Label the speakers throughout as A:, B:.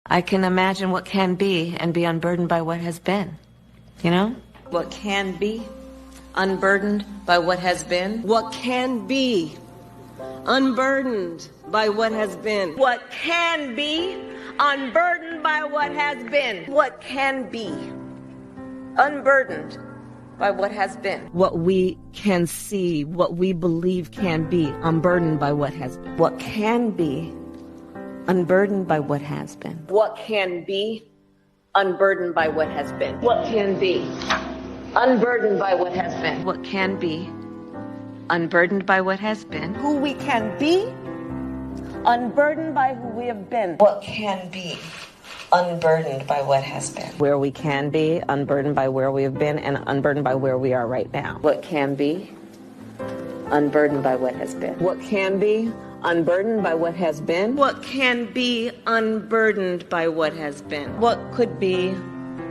A: I can imagine what can be and be unburdened by what has been. You know? What can be, unburdened by what has been.
B: What can be, unburdened by what has been.
A: What can be, unburdened by what has been. What can be, unburdened by what has been.
B: What we can see, what we believe can be, unburdened by what has been.
A: What can be, unburdened by what has been.
B: What can be, unburdened by what has been.
A: What can be, unburdened by what has been. What can be, unburdened by what has been.
B: Who we can be, unburdened by who we have been.
A: What can be, unburdened by what has been.
B: Where we can be, unburdened by where we have been, and unburdened by where we are right now.
A: What can be, unburdened by what has been.
B: What can be, unburdened by what has been.
A: What can be, unburdened by what has been.
B: What could be,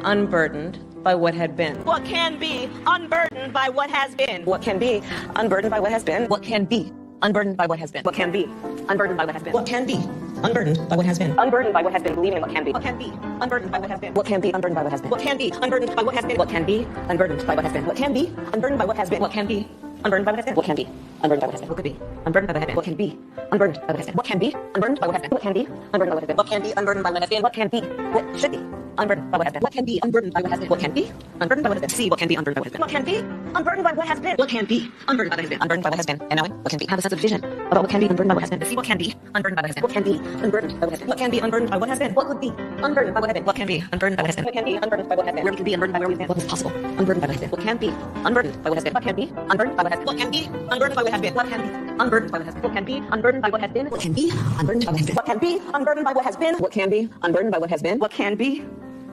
B: unburdened by what had been.
A: What can be, unburdened by what has been.
B: What can be, unburdened by what has been. What can be, unburdened by what has been. What can be, unburdened by what has been.
A: What can be, unburdened by what has been.
B: Unburdened by what has been, believing in what can be.
A: What can be, unburdened by what has been.
B: What can be, unburdened by what has been.
A: What can be, unburdened by what has been.
B: What can be, unburdened by what has been.
A: What can be, unburdened by what has been.
B: What can be, unburdened by what has been. What can be, unburdened by what has been.
A: What could be, unburdened by what has been.
B: What can be, unburdened by what has been. What can be, unburdened by what has been. What can be, unburdened by what has been.
A: What can be, unburdened by what has been.
B: What can be, what should be, unburdened by what has been.
A: What can be, unburdened by what has been.
B: What can be, unburdened by what has been.
A: See what can be, unburdened by what has been.
B: What can be, unburdened by what has been.
A: What can be, unburdened by what has been.
B: Unburdened by what has been.
A: And knowing what can be.
B: Have a sense of vision about what can be, unburdened by what has been.
A: See what can be, unburdened by what has been.
B: What can be, unburdened by what has been.
A: What can be, unburdened by what has been.
B: What could be, unburdened by what has been.
A: What can be, unburdened by what has been.
B: What can be, unburdened by what has been.
A: Where we can be, unburdened by where we've been.
B: What is possible, unburdened by what has been. What can be, unburdened by what has been. What can be, unburdened by what has been.
A: What can be, unburdened by what has been.
B: What can be, unburdened by what has been. What can be, unburdened by what has been.
A: What can be, unburdened by what has been.
B: What can be, unburdened by what has been. What can be, unburdened by what has been.
A: What can be,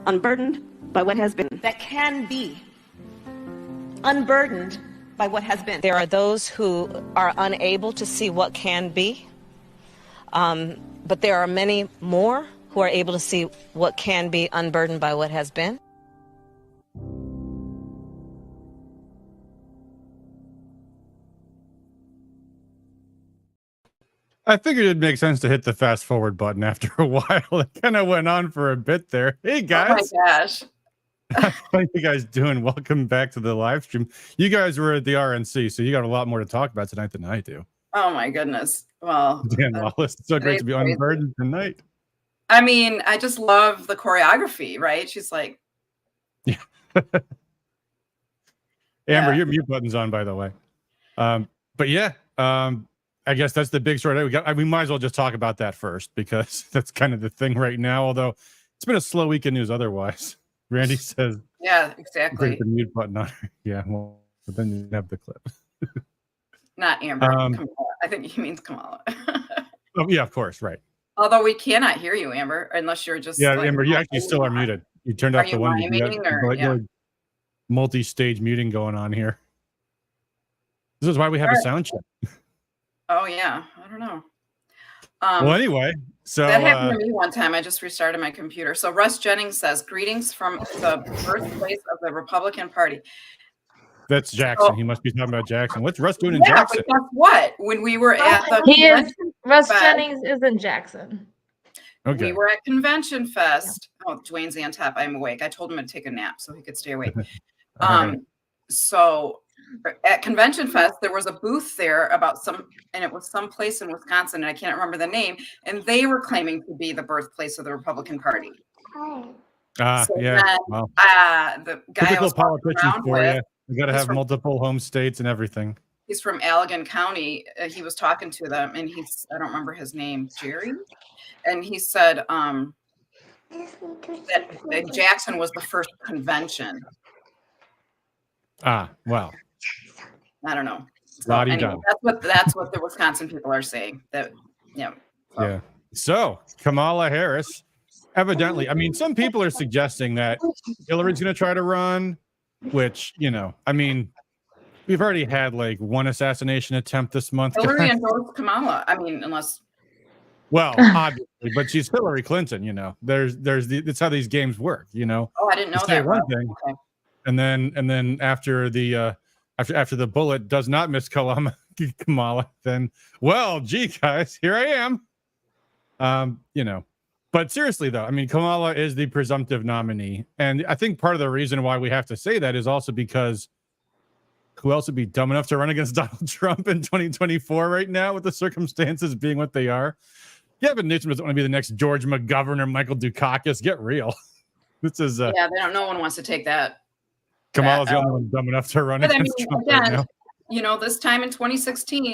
A: unburdened by what has been.
B: That can be, unburdened by what has been. There are those who are unable to see what can be, but there are many more who are able to see what can be unburdened by what has been.
C: I figured it'd make sense to hit the fast forward button after a while. It kind of went on for a bit there. Hey guys.
D: Oh my gosh.
C: How you guys doing? Welcome back to the live stream. You guys were at the RNC, so you got a lot more to talk about tonight than I do.
D: Oh my goodness. Well,
C: Dan Wallace, it's so great to be unburdened tonight.
D: I mean, I just love the choreography, right? She's like,
C: yeah. Amber, your mute button's on, by the way. But yeah, I guess that's the big story. We might as well just talk about that first because that's kind of the thing right now. Although it's been a slow week in news otherwise. Randy says,
D: yeah, exactly.
C: Put the mute button on. Yeah, well, but then you have the clip.
D: Not Amber. Kamala. I think he means Kamala.
C: Oh, yeah, of course, right.
D: Although we cannot hear you, Amber, unless you're just
C: like, Amber, you actually still are muted. You turned off the one. Multi-stage muting going on here. This is why we have a sound check.
D: Oh yeah, I don't know.
C: Well, anyway, so
D: that happened to me one time. I just restarted my computer. So Russ Jennings says, "Greetings from the birthplace of the Republican Party."
C: That's Jackson. So, he must be talking about Jackson. What's Russ doing in Jackson?
D: But guess what? When we were at the
E: Russ Jennings is in Jackson.
C: Okay.
D: We were at Convention Fest. Oh, Dwayne's on top. I'm awake. I told him to take a nap so he could stay awake. So at Convention Fest, there was a booth there about and it was some place in Wisconsin, and I can't remember the name, and they were claiming to be the birthplace of the Republican Party.
C: Yeah.
D: Then,
C: well,
D: the guy
C: typical politicians for you. You got to have multiple home states and everything.
D: He's from Allegan County. He was talking to them, and I don't remember his name, Jerry, and he said that Jackson was the first convention.
C: Well.
D: I don't know. So anyway, that's what the Wisconsin people are saying. Yeah.
C: So Kamala Harris, evidently, I mean, some people are suggesting that Hillary's going to try to run, which, I mean, we've already had like one assassination attempt this month.
D: Hillary endorsed Kamala. I mean, unless.
C: Well, obviously, but she's Hillary Clinton. That's how these games work.
D: Oh, I didn't know that.
C: One thing, okay. And then after the after the bullet does not miss Kamala, then, well, gee, guys, here I am. But seriously, though, I mean, Kamala is the presumptive nominee. And I think part of the reason why we have to say that is also because who else would be dumb enough to run against Donald Trump in 2024 right now with the circumstances being what they are? Gavin Newsom doesn't want to be the next George McGovern or Michael Dukakis. Get real. This is
D: yeah, no one wants to take that.
C: Kamala's the only one dumb enough to run against Trump right now.
D: You know, this time in 2016,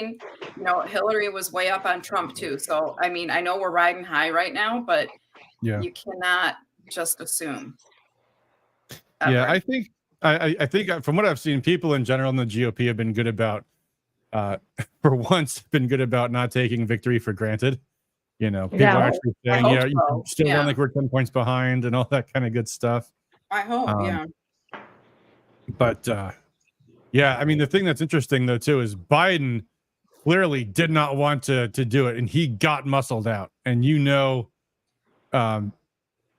D: you know, Hillary was way up on Trump too. So, I mean, I know we're riding high right now, but you cannot just assume. Ever.
C: Yeah, I think from what I've seen, people in general in the GOP have been good about, for once, been good about not taking victory for granted. You know, people are actually saying, yeah, you can still run like we're 10 points behind and all that kind of good stuff.
D: I hope, yeah.
C: But yeah, I mean, the thing that's interesting though too is Biden clearly did not want to do it, and he got muscled out. And I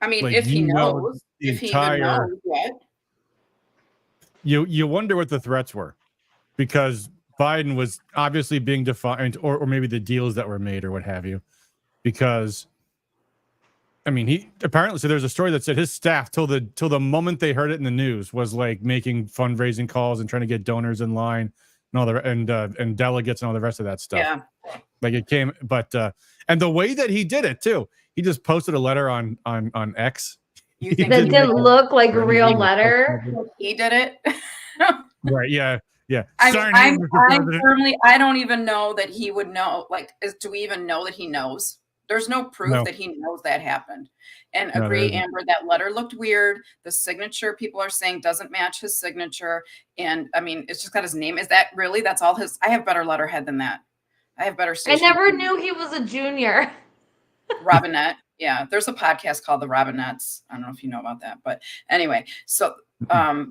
D: mean, like, if he knows, if he even knows yet.
C: You wonder what the threats were, because Biden was obviously being defiant, or maybe the deals that were made or what have you. Because I mean, he apparently, so there's a story that said his staff till the moment they heard it in the news was like making fundraising calls and trying to get donors in line and all the and delegates and all the rest of that stuff.
D: Yeah,
C: like it came, but and the way that he did it too, he just posted a letter on X.
E: You think that didn't look like a real letter?
D: He did it.
C: Right? Yeah. Yeah.
D: I don't even know that he would know. Like, do we even know that he knows? There's no proof that he knows that happened. And agree, Amber, that letter looked weird. The signature, people are saying, doesn't match his signature. And I mean, it's just got his name. Is that really? That's all his? I have better letterhead than that. I have better.
E: I never knew he was a junior.
D: Robinette. Yeah, there's a podcast called The Robinettes. I don't know if you know about that, but anyway. So, I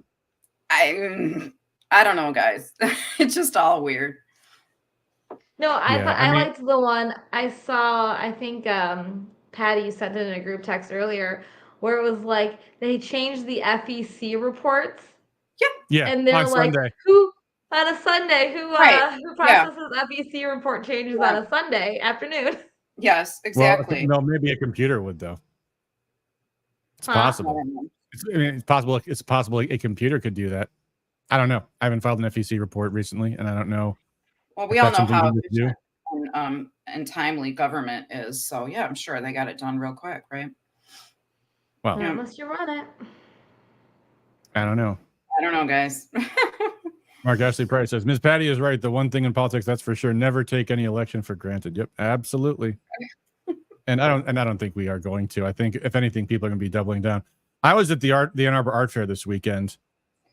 D: don't know, guys. It's just all weird.
E: No, I liked the one I saw. I think Patty sent it in a group text earlier, where it was like they changed the FEC reports.
C: Yeah,
E: and they're like,
C: Sunday.
E: who processes FEC report changes on a Sunday afternoon?
D: Yes, exactly.
C: Well, no, maybe a computer would though. It's possible. It's possible. It's possible a computer could do that. I don't know. I haven't filed an FEC report recently, and I don't know.
D: Well, we all know how efficient and timely government is. So yeah, I'm sure they got it done real quick, right?
C: Well,
E: unless you run it.
C: I don't know.
D: I don't know, guys.
C: Mark Ashley Price says, Ms. Patty is right. The one thing in politics, that's for sure, never take any election for granted. Yep, absolutely. And I don't think we are going to. I think if anything, people are going to be doubling down. I was at the Ann Arbor Art Fair this weekend,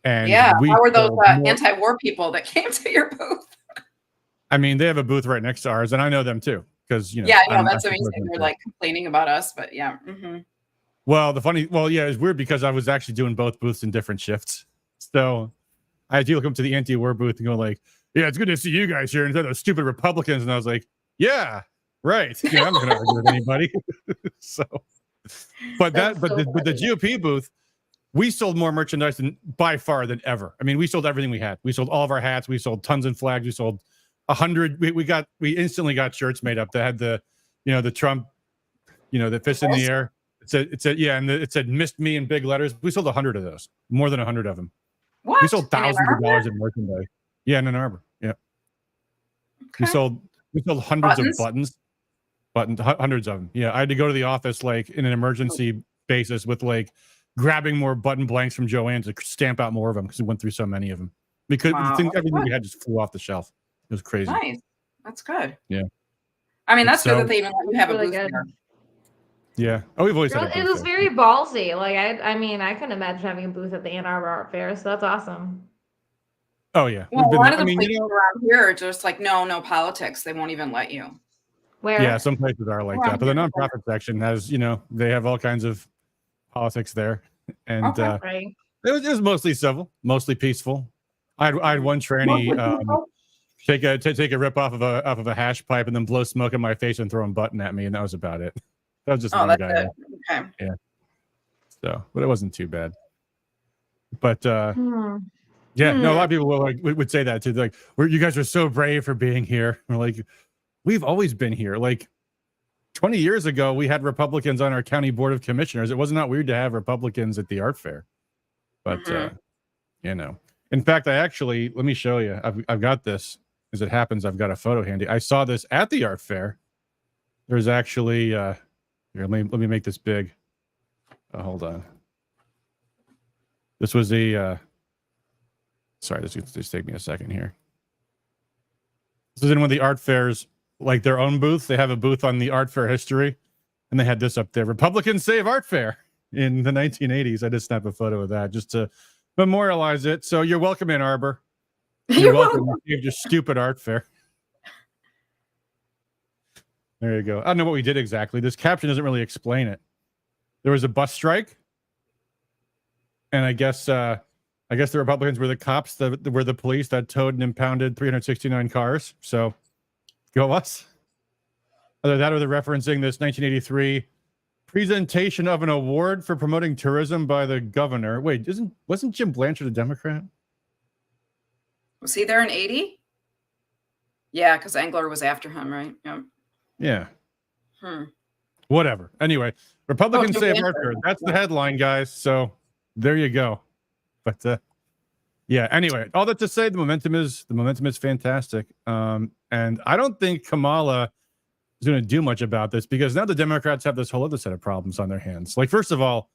C: and
D: how were those anti-war people that came to your booth?
C: I mean, they have a booth right next to ours, and I know them too, because you know.
D: Yeah, I know that's amazing. They're like complaining about us, but yeah. Mm-hmm.
C: Well, it's weird because I was actually doing both booths in different shifts, so I had to come to the anti-war booth and go like, "Yeah, it's good to see you guys here," instead of those stupid Republicans, and I was like, "Yeah, right. Yeah, I'm not going to argue with anybody." So, but the GOP booth, we sold more merchandise by far than ever. I mean, we sold everything we had. We sold all of our hats. We sold tons of flags. We sold 100. We instantly got shirts made up that had the Trump, the fist in the air. It said "missed me" in big letters. We sold 100 of those, more than 100 of them.
D: What?
C: We sold thousands of dollars in merchandise. Yeah, in Ann Arbor. Yeah. Okay. We sold hundreds of buttons, hundreds of them. Yeah, I had to go to the office like in an emergency basis with like grabbing more button blanks from Joanne to stamp out more of them because we went through so many of them. Because everything we had just flew off the shelf. It was crazy.
D: Nice. That's good.
C: Yeah.
D: I mean, that's good that they even let you have a booth there.
C: Yeah. Oh, we've always had a booth.
E: It was very ballsy. Like I mean, I couldn't imagine having a booth at the Ann Arbor Art Fair, so that's awesome.
C: Oh yeah.
D: Well, a lot of the places around here are just like no politics. They won't even let you.
E: Where?
C: Yeah, some places are like that. But the nonprofit section has, they have all kinds of politics there. And it was mostly civil, mostly peaceful. I had one tranny take a rip off of a hash pipe and then blow smoke in my face and throw a button at me, and that was about it. That was just one guy.
D: Okay.
C: Yeah. So, but it wasn't too bad. But a lot of people would say that too. They're like, you guys are so brave for being here. We're like, we've always been here. Like 20 years ago, we had Republicans on our county board of commissioners. It was not weird to have Republicans at the art fair. But, you know, in fact, let me show you. I've got this. As it happens, I've got a photo handy. I saw this at the art fair. There's actually, here, let me make this big. Hold on. This was sorry, this just take me a second here. This is in one of the art fairs, like their own booth. They have a booth on the art fair history, and they had this up there: Republicans Save Art Fair in the 1980s. I just snapped a photo of that just to memorialize it. So you're welcome, Ann Arbor. You're welcome. You have your stupid art fair. There you go. I don't know what we did exactly. This caption doesn't really explain it. There was a bus strike, and I guess the Republicans were the cops that were the police that towed and impounded 369 cars. So go us. Either that or they're referencing this 1983 presentation of an award for promoting tourism by the governor. Wait, wasn't Jim Blanchard a Democrat?
D: Was he there in 80? Yeah, because Engler was after him, right? Yep.
C: Yeah. Whatever. Anyway, Republicans Save Art Fair. That's the headline, guys. So there you go. But yeah. Anyway, all that to say, the momentum is fantastic. And I don't think Kamala is going to do much about this because now the Democrats have this whole other set of problems on their hands. Like, first of all,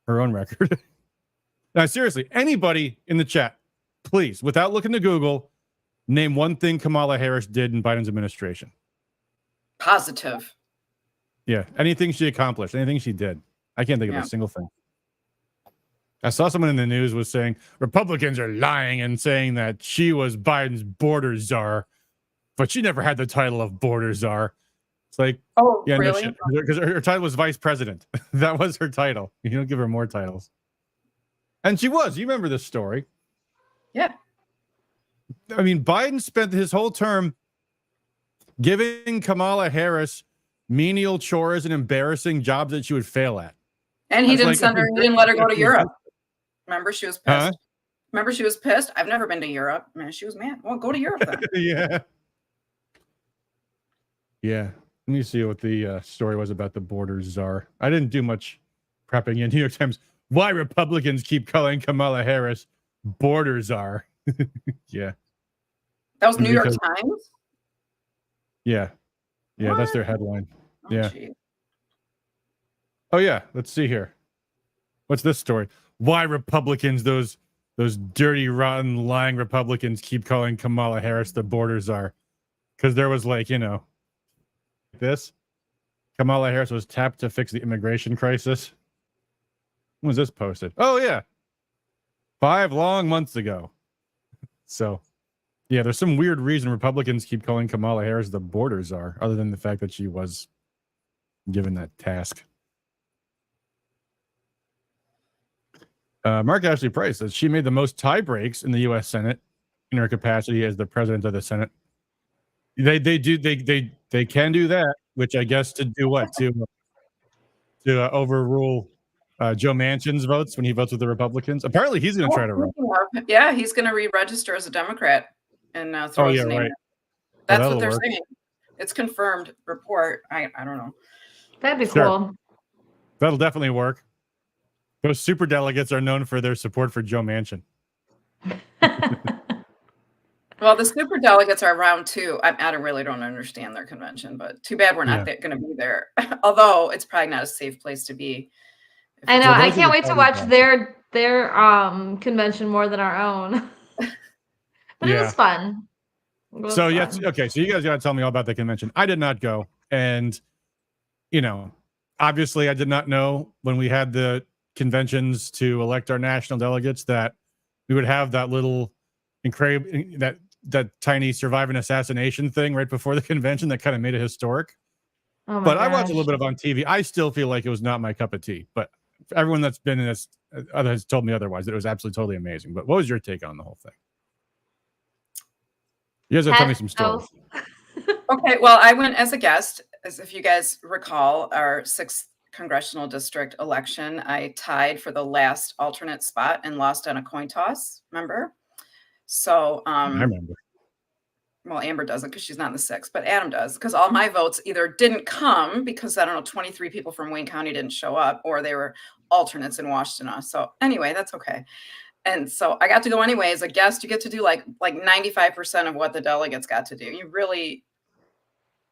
C: her own record. Now, seriously, anybody in the chat, please, without looking to Google, name one thing Kamala Harris did in Biden's administration.
D: Positive.
C: Yeah, anything she accomplished, anything she did. I can't think of a single thing. I saw someone in the news was saying Republicans are lying and saying that she was Biden's border czar, but she never had the title of border czar. It's like,
D: oh, yeah, really?
C: Because her title was vice president. That was her title. You don't give her more titles. And she was. You remember this story.
D: Yeah.
C: I mean, Biden spent his whole term giving Kamala Harris menial chores and embarrassing jobs that she would fail at.
D: And he didn't send her, he didn't let her go to Europe. Remember, she was pissed.
C: Huh?
D: Remember, she was pissed. I've never been to Europe. Man, she was mad. Well, go to Europe then.
C: Yeah. Yeah. Let me see what the story was about the border czar. I didn't do much prepping in New York Times. Why Republicans keep calling Kamala Harris border czar. Yeah.
D: That was New York Times?
C: Yeah. Yeah, what? That's their headline.
D: Oh,
C: yeah.
D: Geez.
C: Oh, yeah. Let's see here. What's this story? Why Republicans, those dirty, rotten, lying Republicans, keep calling Kamala Harris the border czar? Because there was this. Kamala Harris was tapped to fix the immigration crisis. When was this posted? Oh, yeah. 5 long months ago. So, yeah, there's some weird reason Republicans keep calling Kamala Harris the border czar, other than the fact that she was given that task. Mark Ashley Price says she made the most tie breaks in the U.S. Senate in her capacity as the president of the Senate. They can do that, which I guess to do what? To overrule Joe Manchin's votes when he votes with the Republicans. Apparently, he's going to try to run.
D: Yeah, he's going to re-register as a Democrat and throw his name in. That's what they're saying. It's confirmed report. I don't know.
E: That'd be cool.
C: That'll definitely work. Those super delegates are known for their support for Joe Manchin.
D: Well, the super delegates are around too. I really don't understand their convention, but too bad we're not going to be there. Although it's probably not a safe place to be.
E: I know. I can't wait to watch their convention more than our own. But it was fun.
C: So yes, okay. So you guys got to tell me all about the convention. I did not go, and obviously, I did not know when we had the conventions to elect our national delegates that we would have that little incredible that tiny survive an assassination thing right before the convention that kind of made it historic. But I watched a little bit of on TV. I still feel like it was not my cup of tea, but everyone that's been in this has told me otherwise, that it was absolutely totally amazing. But what was your take on the whole thing? You guys have to tell me some stories.
D: Okay, well, I went as a guest, as if you guys recall, our 6th congressional district election. I tied for the last alternate spot and lost on a coin toss. Remember? So
C: I remember.
D: well, Amber doesn't because she's not in the 6, but Adam does because all my votes either didn't come because I don't know, 23 people from Wayne County didn't show up, or they were alternates in Washington. So anyway, that's okay. And so I got to go anyway. As a guest, you get to do like 95% of what the delegates got to do. You really,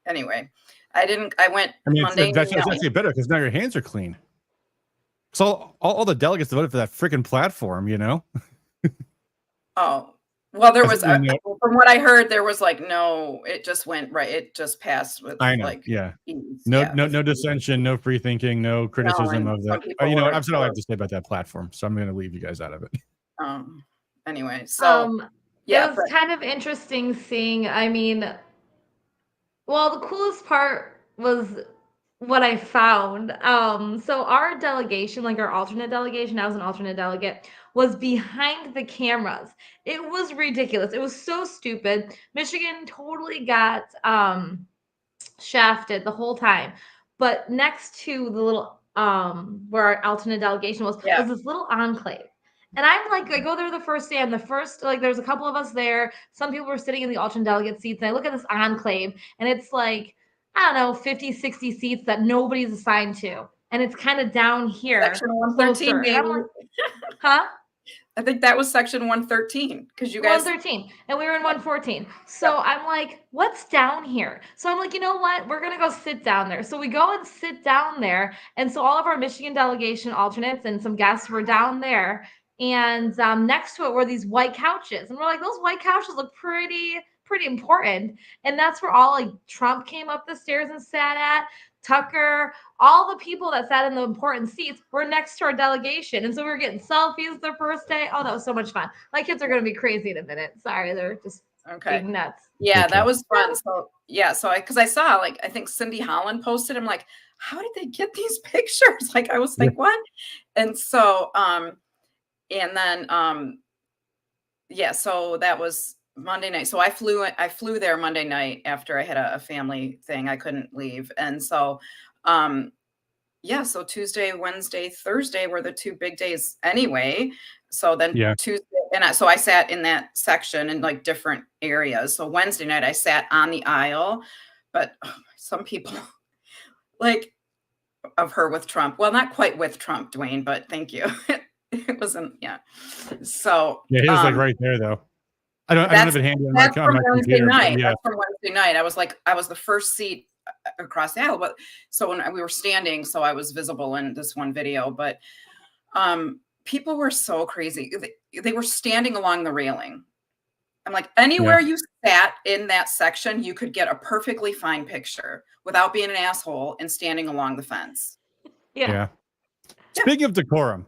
D: anyway, I went Monday.
C: That's actually better because now your hands are clean. So all the delegates voted for that freaking platform, you know?
D: Oh, well, there was, from what I heard, there was like, no, it just went right. It just passed with ease.
C: No dissension, no free thinking, no criticism of that. You know, I've said all I have to say about that platform, so I'm going to leave you guys out of it.
D: Anyway, so
E: it was kind of interesting seeing, I mean, well, the coolest part was what I found. So our delegation, like our alternate delegation, I was an alternate delegate, was behind the cameras. It was ridiculous. It was so stupid. Michigan totally got shafted the whole time. But next to the little where our alternate delegation was this little enclave. And I'm like, I go there the first day, and the first, like, there's a couple of us there. Some people were sitting in the alternate delegate seats, and I look at this enclave, and it's like, I don't know, 50, 60 seats that nobody's assigned to. And it's kind of down here.
D: Section 113.
E: Like, huh?
D: I think that was section 113 because you guys
E: 113 and we were in 114. So I'm like, what's down here? So I'm like, you know what? We're gonna go sit down there. So we go and sit down there. And so all of our Michigan delegation alternates and some guests were down there. And next to it were these white couches. And we're like, those white couches look pretty important. And that's where all like Trump came up the stairs and sat at. Tucker, all the people that sat in the important seats were next to our delegation. And so we were getting selfies the first day. Oh, that was so much fun. My kids are going to be crazy in a minute. Sorry, they're just being nuts.
D: Yeah, that was fun. So because I saw, like, I think Cindy Holland posted, I'm like, how did they get these pictures? Like, I was like, what? And so, and then, so that was Monday night. So I flew there Monday night after I had a family thing. I couldn't leave. And so, so Tuesday, Wednesday, Thursday were the 2 big days anyway. So then Tuesday, and so I sat in that section in like different areas. So Wednesday night I sat on the aisle, but some people like of her with Trump. Well, not quite with Trump, Dwayne, but thank you. It wasn't, So
C: he was like right there though. I don't have it handy on my
D: Wednesday night. That's from Wednesday night. I was the first seat across the aisle. But so when we were standing, so I was visible in this one video. But people were so crazy. They were standing along the railing. I'm like, anywhere you sat in that section, you could get a perfectly fine picture without being an asshole and standing along the fence.
E: Yeah.
C: Speaking of decorum,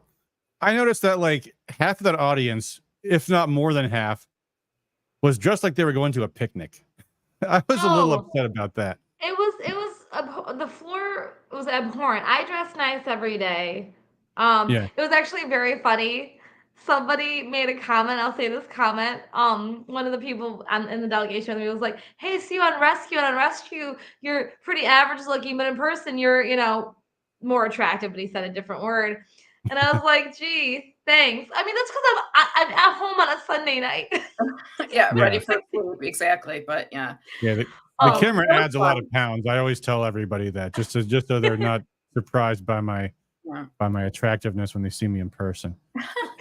C: I noticed that like half of that audience, if not more than half, was dressed like they were going to a picnic. I was a little upset about that.
E: It was the floor was abhorrent. I dress nice every day. It was actually very funny. Somebody made a comment. I'll say this comment. One of the people in the delegation was like, "Hey, see you on rescue. And on rescue, you're pretty average looking, but in person, you're more attractive." But he said a different word, and I was like, "Gee, thanks." I mean, that's because I'm at home on a Sunday night.
D: Ready for food, exactly. But
C: the camera adds a lot of pounds. I always tell everybody that just so they're not surprised by my attractiveness when they see me in person.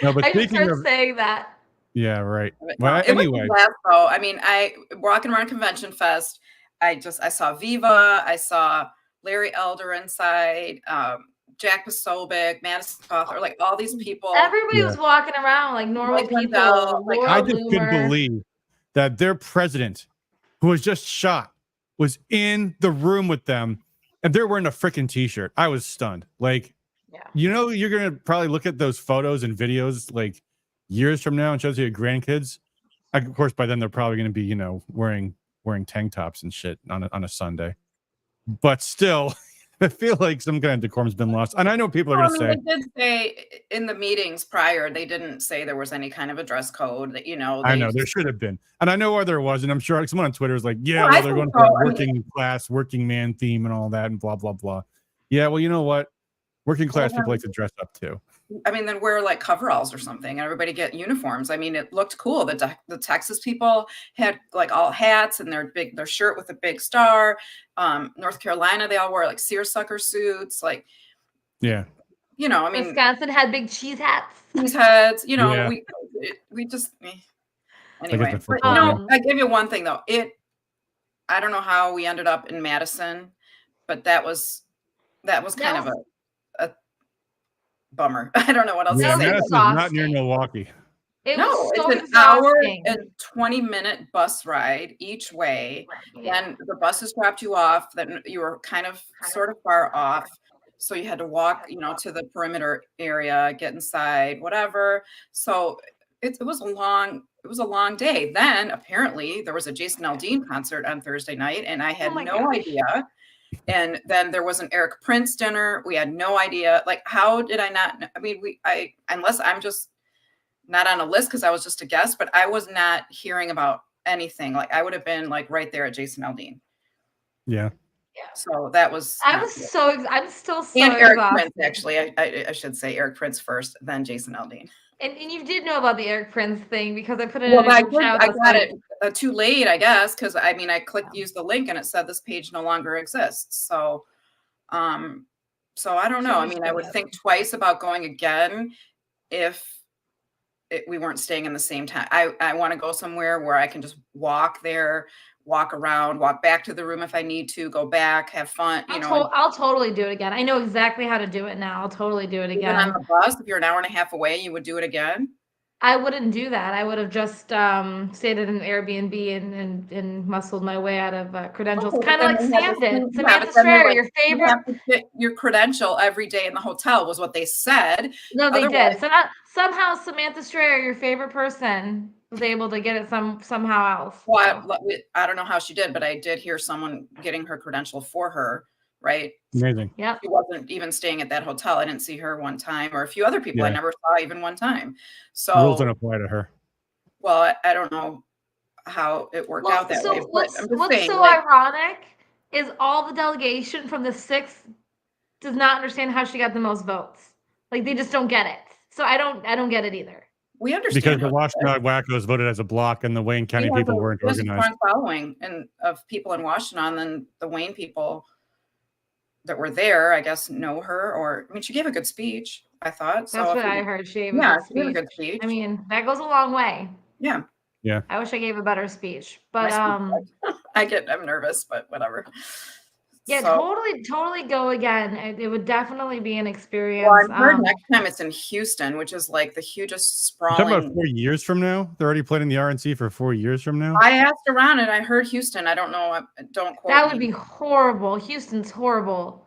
C: No, but
E: I just started saying that.
C: Yeah, right. Well, anyway,
D: though. I mean, I walking around Convention Fest. I saw Viva. I saw Larry Elder inside. Jack Posobiec, Madison Cawthorn, like all these people.
E: Everybody was walking around like normal people.
C: I just couldn't believe that their president, who was just shot, was in the room with them, and they're wearing a freaking t-shirt. I was stunned. Like, you're gonna probably look at those photos and videos like years from now and shows you your grandkids. Of course, by then they're probably gonna be, wearing tank tops and shit on a Sunday. But still. I feel like some kind of decorum's been lost. And I know people are going to say.
D: They did say in the meetings prior, they didn't say there was any kind of a dress code that,
C: I know there should have been. And I know why there was. And I'm sure someone on Twitter is like, they're going for a working class, working man theme and all that and blah, blah, blah. Yeah, well, you know what? Working class people like to dress up too.
D: I mean, then wear like coveralls or something, and everybody get uniforms. I mean, it looked cool. The Texas people had like all hats and their shirt with a big star. North Carolina, they all wore like seersucker suits. Like,
C: yeah,
D: you know, I mean,
E: Wisconsin had big cheese hats.
D: Cheese heads. You know,
C: Yeah.
D: we just
C: the
D: anyway. But
C: football
D: no, I give you one thing though. I don't know how we ended up in Madison, but that was kind of a bummer. I don't know what else
C: yeah,
D: to say.
C: Madison's not near Milwaukee.
D: No,
E: was so
D: it's an hour
E: exhausting.
D: and 20-minute bus ride each way.
E: Yeah.
D: Then the buses dropped you off. Then you were kind of sort of far off. So you had to walk, you know, to the perimeter area, get inside, whatever. So it was a long day. Then apparently there was a Jason Aldean concert on Thursday night, and I had no idea. And then there was an Eric Prince dinner. We had no idea. Like, how did I not? I mean, unless I'm just not on a list because I was just a guest, but I was not hearing about anything. Like, I would have been like right there at Jason Aldean.
C: Yeah.
D: So that was.
E: I'm still so
D: and Eric
E: exhausted.
D: Prince, actually. I should say Eric Prince first, then Jason Aldean.
E: And you did know about the Eric Prince thing because I put it
D: Well,
E: in a group chat.
D: I got it too late, I guess, because I mean, I use the link and it said this page no longer exists. So, so I don't know. I mean, I would think twice about going again if we weren't staying in the same time. I want to go somewhere where I can just walk there, walk around, walk back to the room if I need to, go back, have fun. You know,
E: I'll totally do it again. I know exactly how to do it now. I'll totally do it again.
D: Even on the bus, if you're an hour and a half away, you would do it again?
E: I wouldn't do that. I would have just stayed at an Airbnb and muscled my way out of credentials, kind of like Sam did. Samantha Strayer, your favorite.
D: You have to get your credential every day in the hotel was what they said.
E: No, they did. So somehow Samantha Strayer, your favorite person, was able to get it somehow else.
D: Well, I don't know how she did, but I did hear someone getting her credential for her. Right.
C: Amazing.
E: Yeah.
D: She wasn't even staying at that hotel. I didn't see her one time, or a few other people I never saw even one time. So
C: rules don't apply to her.
D: Well, I don't know how it worked out that way.
E: What's so ironic is all the delegation from the 6th does not understand how she got the most votes. Like, they just don't get it. So I don't get it either.
D: We understand
C: because the Washtenaw Wackos voted as a block, and the Wayne County people weren't organized.
D: There's a strong following of people in Washtenaw, than the Wayne people that were there, I guess, know her. Or I mean, she gave a good speech, I thought.
E: That's what I heard. She gave a good speech. I mean, that goes a long way.
D: Yeah.
C: Yeah.
E: I wish I gave a better speech, but
D: I'm nervous, but whatever.
E: Yeah, totally go again. It would definitely be an experience.
D: Well, I heard next time it's in Houston, which is like the hugest sprawling.
C: Talking about 4 years from now? They're already planning the RNC for 4 years from now?
D: I asked around and I heard Houston. I don't know. Don't quote
E: That would be horrible. Houston's horrible.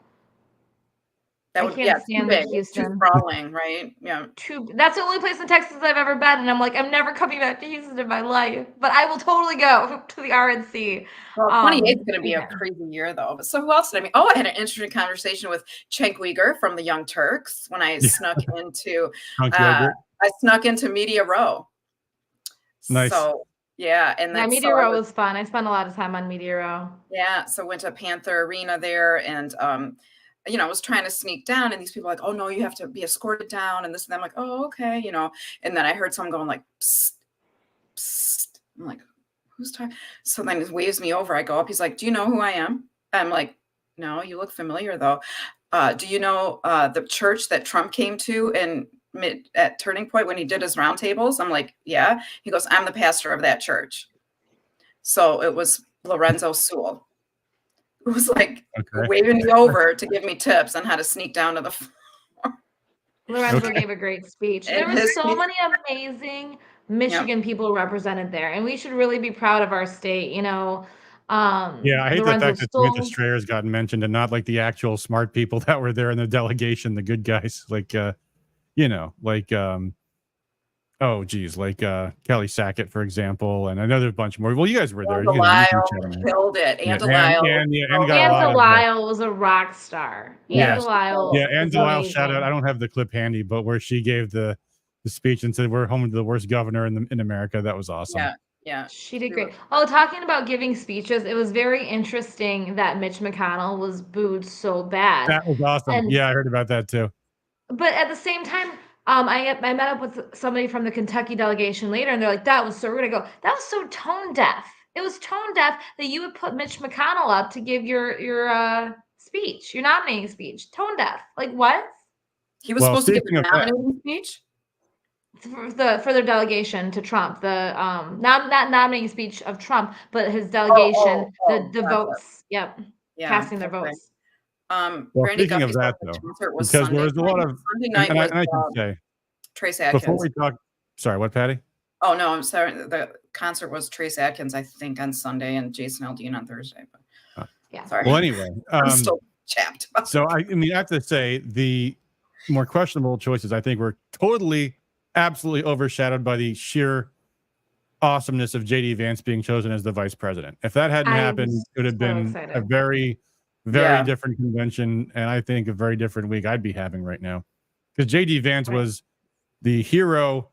D: That would,
E: can't stand
D: too big.
E: Houston.
D: Too sprawling, right? Yeah.
E: That's the only place in Texas I've ever been, and I'm like, I'm never coming back to Houston in my life. But I will totally go to the RNC.
D: Well, 28 is going to be a crazy year, though. But so who else did I meet? Oh, I had an interesting conversation with Cenk Uygur from the Young Turks when I snuck into Media Row.
C: Nice.
D: So yeah, and then
E: Media Row was fun. I spent a lot of time on Media Row.
D: Yeah, so went to Panther Arena there, and you know, I was trying to sneak down, and these people were like, oh no, you have to be escorted down, and this and that. I'm like, oh, okay, you know. And then I heard someone going like, psst, psst. I'm like, who's talking? So then he waves me over. I go up. He's like, do you know who I am? I'm like, no, you look familiar though. Do you know the church that Trump came to at Turning Point when he did his roundtables? I'm like, yeah. He goes, I'm the pastor of that church. So it was Lorenzo Sewell. It was like waving me over to give me tips on how to sneak down to the floor.
E: Lorenzo gave a great speech. There were so many amazing Michigan people represented there, and we should really be proud of our state, you know.
C: Yeah, I hate the fact that Samantha Strayer's gotten mentioned and not like the actual smart people that were there in the delegation, the good guys, like you know, like Kelly Sackett, for example, and I know there's a bunch more. Well, you guys were there.
D: Andalile killed it.
E: Andalile was a rock star.
C: Andalile, shout out. I don't have the clip handy, but where she gave the speech and said we're home to the worst governor in America. That was awesome.
D: Yeah.
E: She did great. Oh, talking about giving speeches, it was very interesting that Mitch McConnell was booed so bad.
C: That was awesome.
E: And
C: Yeah, I heard about that too.
E: but at the same time, I met up with somebody from the Kentucky delegation later, and they're like, "That was so." We're gonna go. That was so tone deaf. It was tone deaf that you would put Mitch McConnell up to give your speech, your nominating speech. Tone deaf. Like what?
D: He was supposed to give
C: speaking
D: a
C: of that,
D: nominating speech.
E: For their delegation to Trump, the not nominating speech of Trump, but his delegation, the
D: gotcha.
E: votes. Yep,
D: Yeah.
E: casting their
D: Okay.
E: votes.
C: well,
D: Brandy
C: speaking of
D: Guppy's
C: that though,
D: concert was
C: because
D: Sunday
C: there was a
D: night.
C: lot of,
D: Sunday
C: and,
D: night was
C: I can say
D: Trace
C: before
D: Adkins.
C: we talk. Sorry, what, Patty?
D: Oh no, I'm sorry. The concert was Trace Adkins, I think, on Sunday, and Jason Aldean on Thursday. But
E: Yeah.
D: sorry.
C: Well, anyway,
D: I'm still chapped.
C: so I mean, I have to say the more questionable choices I think were totally, absolutely overshadowed by the sheer awesomeness of JD Vance being chosen as the vice president. If that hadn't happened, it would have been
E: excited.
C: a very, very different convention, and I think a very different week I'd be having right now, because JD Vance was the hero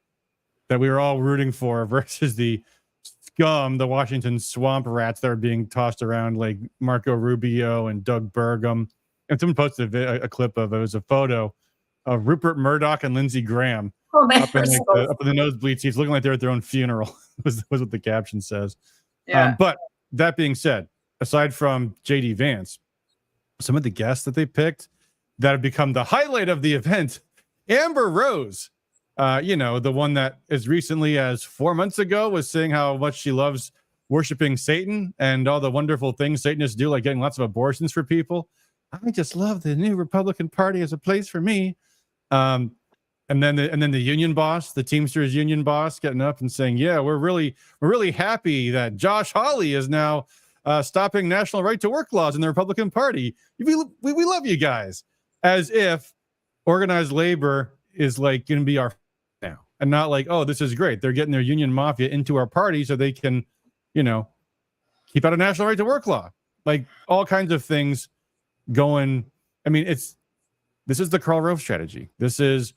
C: that we were all rooting for versus the scum, the Washington swamp rats that are being tossed around like Marco Rubio and Doug Burgum. And someone posted a clip of it. It was a photo of Rupert Murdoch and Lindsey Graham up in the nosebleed seats, looking like they're at their own funeral. was what the caption says.
D: Yeah.
C: But that being said, aside from JD Vance, some of the guests that they picked that have become the highlight of the event, Amber Rose. The one that as recently as 4 months ago was saying how much she loves worshiping Satan and all the wonderful things Satanists do, like getting lots of abortions for people. I just love the new Republican Party as a place for me. And then the union boss, the Teamsters union boss, getting up and saying, "Yeah, we're really happy that Josh Hawley is now stopping national right to work laws in the Republican Party. We love you guys," as if organized labor is like going to be our now, and not like, oh, this is great. They're getting their union mafia into our party so they can, keep out a national right to work law. Like all kinds of things going. I mean, this is the Karl Rove strategy. This is,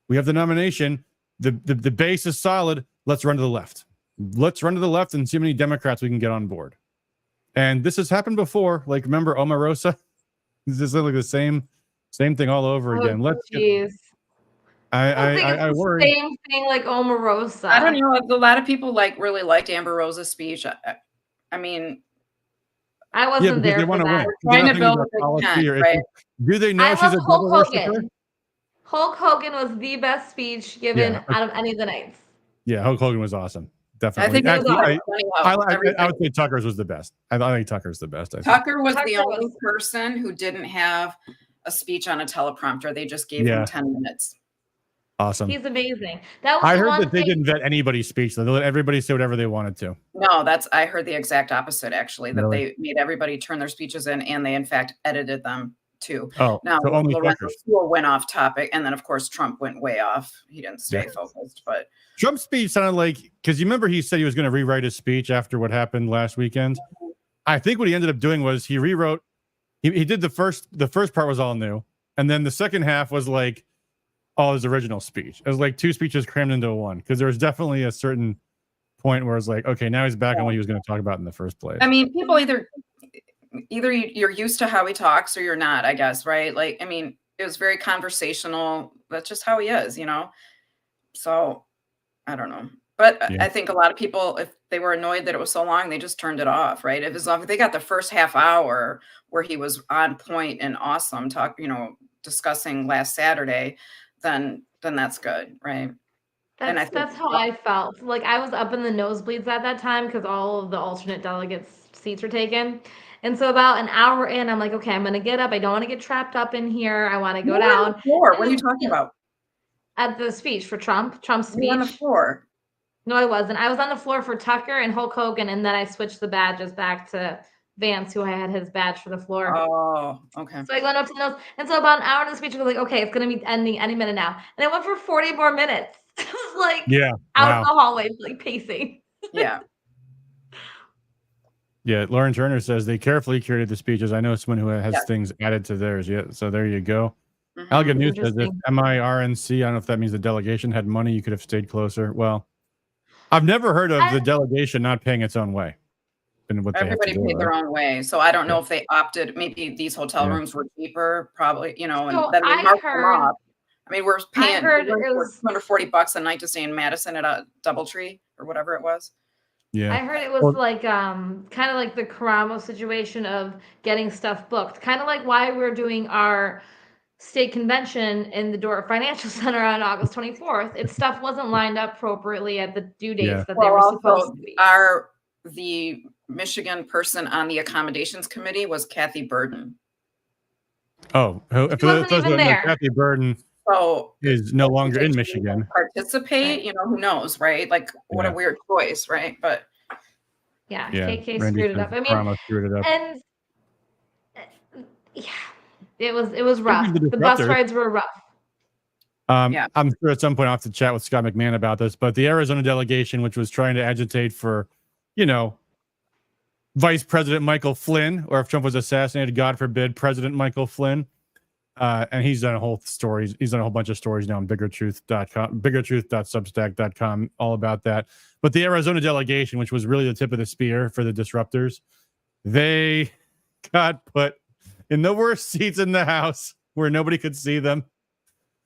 C: we have the nomination. The base is solid. Let's run to the left. Let's run to the left and see how many Democrats we can get on board. And this has happened before. Like, remember Omarosa? This is like the same thing all over again. I worry.
E: Same thing like Omarosa.
D: I don't know. A lot of people really liked Amber Rose's speech. I mean,
E: I wasn't there.
C: They want to win.
D: Trying to build a tent, right?
C: Do they know she's a devil worshiper?
E: Hulk Hogan was the best speech given out of any of the nights.
C: Yeah, Hulk Hogan was awesome. Definitely.
D: I think
C: I would say Tucker's was the best. I think Tucker's the best.
D: Tucker was the only person who didn't have a speech on a teleprompter. They just gave him 10 minutes.
C: Awesome.
E: He's amazing. That was
C: I heard that they didn't vet anybody's speech. They let everybody say whatever they wanted to.
D: No, I heard the exact opposite, actually, that they made everybody turn their speeches in, and they, in fact, edited them too.
C: Oh,
D: now
C: so only
D: Lorenzo went off topic, and then, of course, Trump went way off. He didn't stay focused, but
C: Trump's speech sounded like, because you remember he said he was going to rewrite his speech after what happened last weekend. I think what he ended up doing was he rewrote. He did the first part was all new, and then the second half was like all his original speech. It was like two speeches crammed into one, because there was definitely a certain point where it's like, okay, now he's back on what he was going to talk about in the first place.
D: I mean, people either you're used to how he talks or you're not, I guess, right? Like, I mean, it was very conversational. That's just how he is, So I don't know. But I think a lot of people, if they were annoyed that it was so long, they just turned it off, right? If they got the first half hour where he was on point and awesome, discussing last Saturday, then that's good, right?
E: That's how I felt. Like, I was up in the nosebleeds at that time because all of the alternate delegates' seats were taken. And so about an hour in, I'm like, okay, I'm going to get up. I don't want to get trapped up in here. I want to go down.
D: What are you talking about?
E: At the speech for Trump's speech.
D: You're on the floor.
E: No, I wasn't. I was on the floor for Tucker and Hulk Hogan, and then I switched the badges back to Vance, who I had his badge for the floor.
D: Oh, okay.
E: So I went up to those, and so about an hour into the speech, I was like, okay, it's going to be ending any minute now. And I went for 40 more minutes. I was like, out in the hallway, like pacing.
D: Yeah.
C: Yeah, Lauren Turner says they carefully curated the speeches. I know someone who has things added to theirs. Yeah, so there you go. Alga News says if MIRNC, I don't know if that means the delegation had money, you could have stayed closer. Well, I've never heard of the delegation not paying its own way. And what
D: Everybody
C: they have to do,
D: paid their
C: right?
D: own way. So I don't know if they opted. Maybe these hotel rooms were cheaper, probably, you know, and
E: So
D: then they
E: I
D: marked them
E: heard
D: up. I mean, we're
E: I
D: paying
E: heard it was
D: $240 a night to stay in Madison at a DoubleTree or whatever it was.
C: Yeah.
E: I heard it was
C: Well,
E: like kind of like the Karamo situation of getting stuff booked. Kind of like why we're doing our state convention in the Dordt Financial Center on August 24th. Its stuff wasn't lined up appropriately at the due dates
C: Yeah.
E: that they were supposed to be.
D: The Michigan person on the accommodations committee was Kathy Burden.
C: Oh,
E: She wasn't even there.
C: Kathy Burden
D: So
C: is no longer in
D: did she
C: Michigan.
D: participate, you know, who knows, right? Like, what a weird choice, right? But
E: yeah,
C: Yeah,
E: KK
C: Randy
E: screwed it up. I mean,
C: Karamo screwed it up.
E: and yeah, it was rough.
C: Speaking of
E: The bus
C: disruptors,
E: rides were rough.
D: Yeah.
C: I'm sure at some point I'll have to chat with Scott McMahon about this, but the Arizona delegation, which was trying to agitate for, you know, Vice President Michael Flynn, or if Trump was assassinated, God forbid, President Michael Flynn. And he's done a whole stories. He's done a whole bunch of stories now on biggertruth.com, biggertruth.substack.com, all about that. But the Arizona delegation, which was really the tip of the spear for the disruptors, they got put in the worst seats in the House where nobody could see them,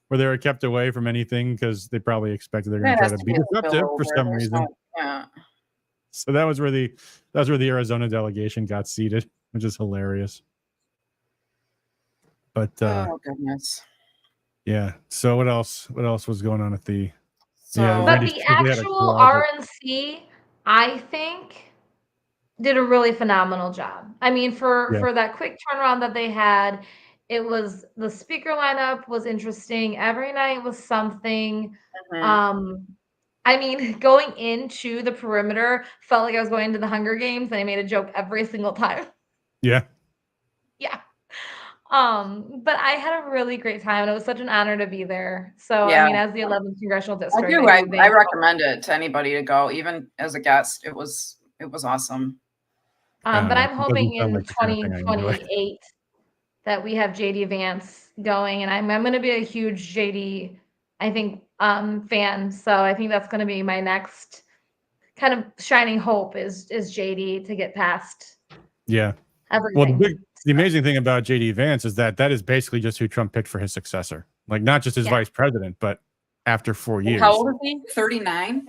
C: where they were kept away from anything because they probably expected they're going to try to be disruptive for some reason.
D: Yeah.
C: So that was where the Arizona delegation got seated, which is hilarious. But
D: oh goodness.
C: Yeah. So what else? What else was going on at the?
D: So,
C: yeah,
E: but the actual RNC, I think, did a really phenomenal job. I mean, for that quick turnaround that they had, it was the speaker lineup was interesting. Every night was something. I mean, going into the perimeter felt like I was going into the Hunger Games, and I made a joke every single time.
C: Yeah.
E: Yeah. But I had a really great time, and it was such an honor to be there. So, I mean, as the 11th congressional district,
D: I recommend it to anybody to go, even as a guest. It was awesome.
E: But I'm hoping in 2028 that we have JD Vance going, and I'm going to be a huge JD, I think, fan. So I think that's going to be my next kind of shining hope is JD to get past.
C: Yeah.
E: Everything.
C: Well, the amazing thing about JD Vance is that is basically just who Trump picked for his successor. Like not just his vice president, but after 4 years.
D: How old is he? 39?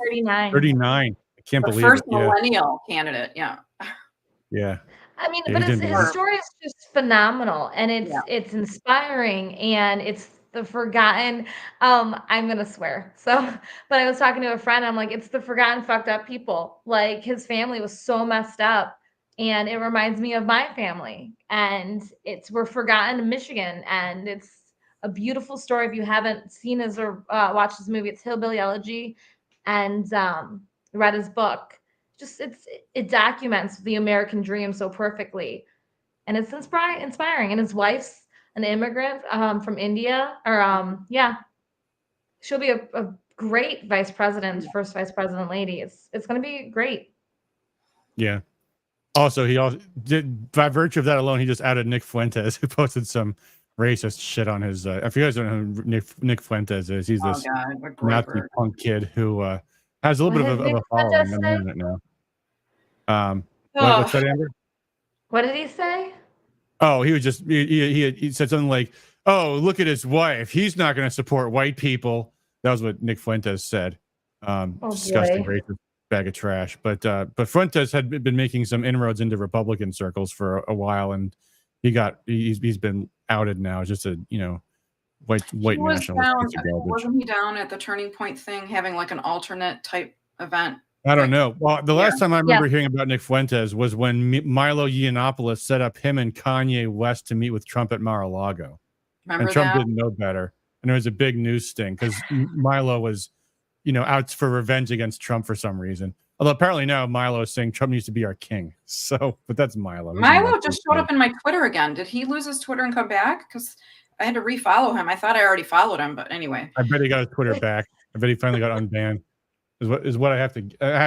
C: 39. I can't believe
D: first
C: it.
D: Millennial candidate. Yeah.
C: Yeah.
E: I mean, but his story is just phenomenal, and it's inspiring, and it's the forgotten. I'm gonna swear. So, but I was talking to a friend. I'm like, it's the forgotten, fucked up people. Like his family was so messed up, and it reminds me of my family. And we're forgotten in Michigan, and it's a beautiful story. If you haven't seen his or watched his movie, it's Hillbilly Elegy, and read his book. It documents the American dream so perfectly, and it's inspiring. And his wife's an immigrant from India, or she'll be a great vice president, first vice president lady. It's going to be great.
C: Yeah. Also, he also did, by virtue of that alone, he just outed Nick Fuentes, who posted some racist shit on his. If you guys don't know who Nick Fuentes is, he's this Nazi punk kid who has a little bit of a following on the internet now. What's that, Amber?
E: What did he say?
C: Oh, he was just he said something like, "Oh, look at his wife. He's not going to support white people." That was what Nick Fuentes said. Disgusting, racist bag of trash. But Fuentes had been making some inroads into Republican circles for a while, and he's been outed now as just a white nationalist.
D: Wasn't he down at the Turning Point thing, having like an alternate type event?
C: I don't know. Well, the last time I remember hearing about Nick Fuentes was when Milo Yiannopoulos set up him and Kanye West to meet with Trump at Mar-a-Lago. And Trump didn't know better. And there was a big news sting because Milo was, out for revenge against Trump for some reason. Although apparently now Milo is saying Trump needs to be our king. So, but that's Milo.
D: Milo just showed up in my Twitter again. Did he lose his Twitter and come back? Because I had to refollow him. I thought I already followed him, but anyway.
C: I bet he got his Twitter back. I bet he finally got unbanned. Is what I have